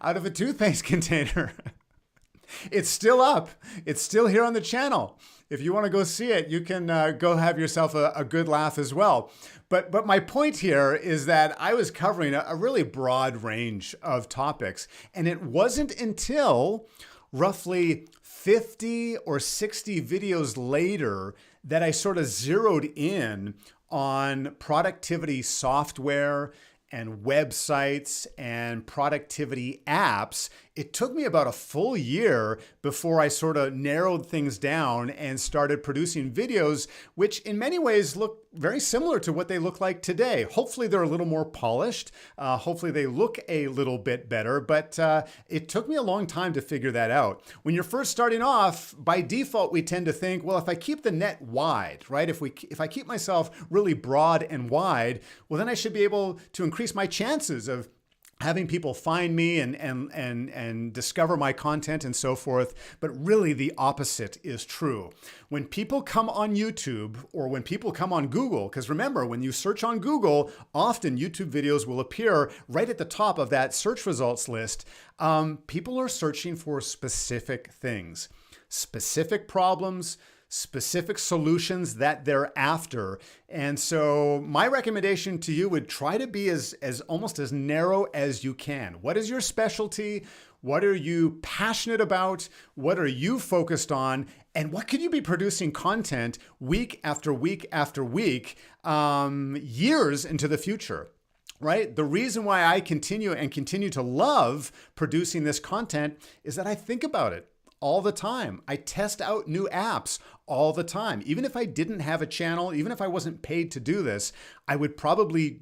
out of a toothpaste container. It's still up. It's still here on the channel. If you want to go see it, you can go have yourself a good laugh as well. But my point here is that I was covering a really broad range of topics. And it wasn't until roughly 50 or 60 videos later that I sort of zeroed in on productivity software and websites and productivity apps. It took me about a full year before I sort of narrowed things down and started producing videos, which in many ways look very similar to what they look like today. Hopefully they're a little more polished. Hopefully they look a little bit better, but it took me a long time to figure that out. When you're first starting off, by default, we tend to think, well, if I keep the net wide, right? If I keep myself really broad and wide, well, then I should be able to increase my chances of having people find me and discover my content and so forth. But really the opposite is true. When people come on YouTube or when people come on Google, because remember, when you search on Google, often YouTube videos will appear right at the top of that search results list. People are searching for specific things. specific problems, specific solutions that they're after. And so my recommendation to you would try to be as almost as narrow as you can. What is your specialty? What are you passionate about? What are you focused on? And what could you be producing content week after week after week, years into the future? Right? The reason why I continue to love producing this content is that I think about it all the time. I test out new apps all the time. Even if I didn't have a channel, even if I wasn't paid to do this, I would probably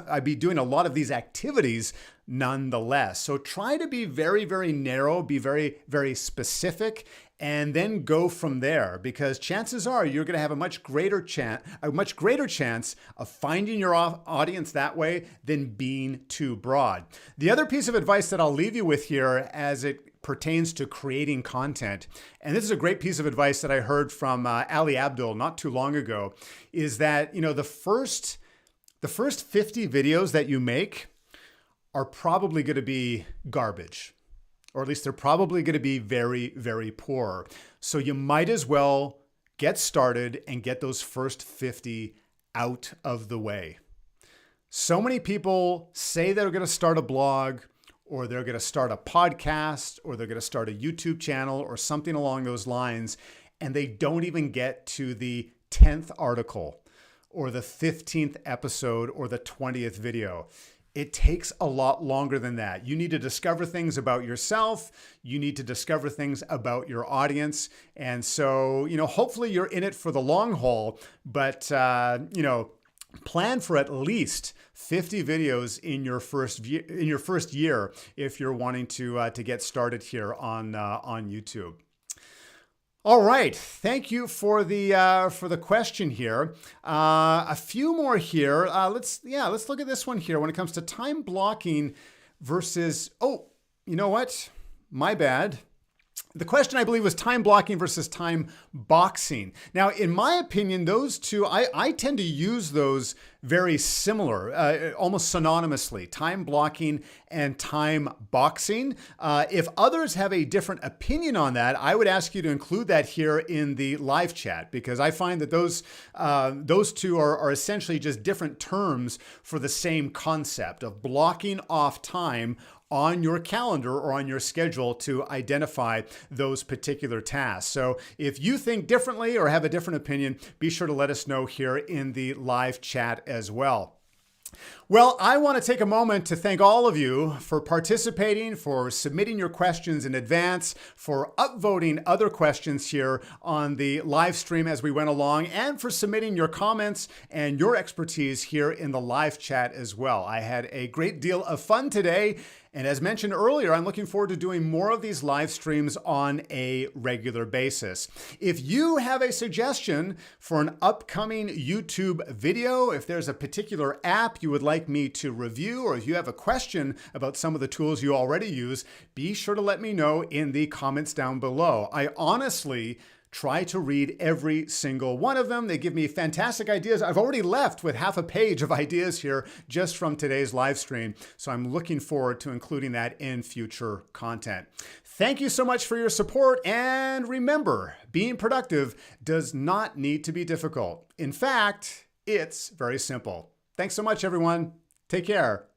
I'd be doing a lot of these activities nonetheless. So try to be very, very narrow, be very, very specific, and then go from there, because chances are you're going to have a much greater chance of finding your audience that way than being too broad. The other piece of advice that I'll leave you with here as it pertains to creating content, and this is a great piece of advice that I heard from Ali Abdul not too long ago, is that the first 50 videos that you make are probably going to be garbage, or at least they're probably going to be very, very poor. So you might as well get started and get those first 50 out of the way. So many people say they're going to start a blog, or they're going to start a podcast, or they're going to start a YouTube channel or something along those lines, and they don't even get to the 10th article or the 15th episode or the 20th video. It takes a lot longer than that. You need to discover things about yourself. You need to discover things about your audience. And so, hopefully you're in it for the long haul, but, plan for at least 50 videos in your first year if you're wanting to get started here on YouTube. All right, thank you for the question here. A few more here. Let's look at this one here. When it comes to time blocking versus, you know what? My bad. The question, I believe, was time blocking versus time boxing. Now, in my opinion, those two, I tend to use those very similar, almost synonymously, time blocking and time boxing. If others have a different opinion on that, I would ask you to include that here in the live chat, because I find that those two are essentially just different terms for the same concept of blocking off time on your calendar or on your schedule to identify those particular tasks. So if you think differently or have a different opinion, be sure to let us know here in the live chat as well. Well, I want to take a moment to thank all of you for participating, for submitting your questions in advance, for upvoting other questions here on the live stream as we went along, and for submitting your comments and your expertise here in the live chat as well. I had a great deal of fun today. And as mentioned earlier, I'm looking forward to doing more of these live streams on a regular basis. If you have a suggestion for an upcoming YouTube video, if there's a particular app you would like me to review, or if you have a question about some of the tools you already use, be sure to let me know in the comments down below. I honestly try to read every single one of them. They give me fantastic ideas. I've already left with half a page of ideas here just from today's live stream. So I'm looking forward to including that in future content. Thank you so much for your support. And remember, being productive does not need to be difficult. In fact, it's very simple. Thanks so much, everyone. Take care.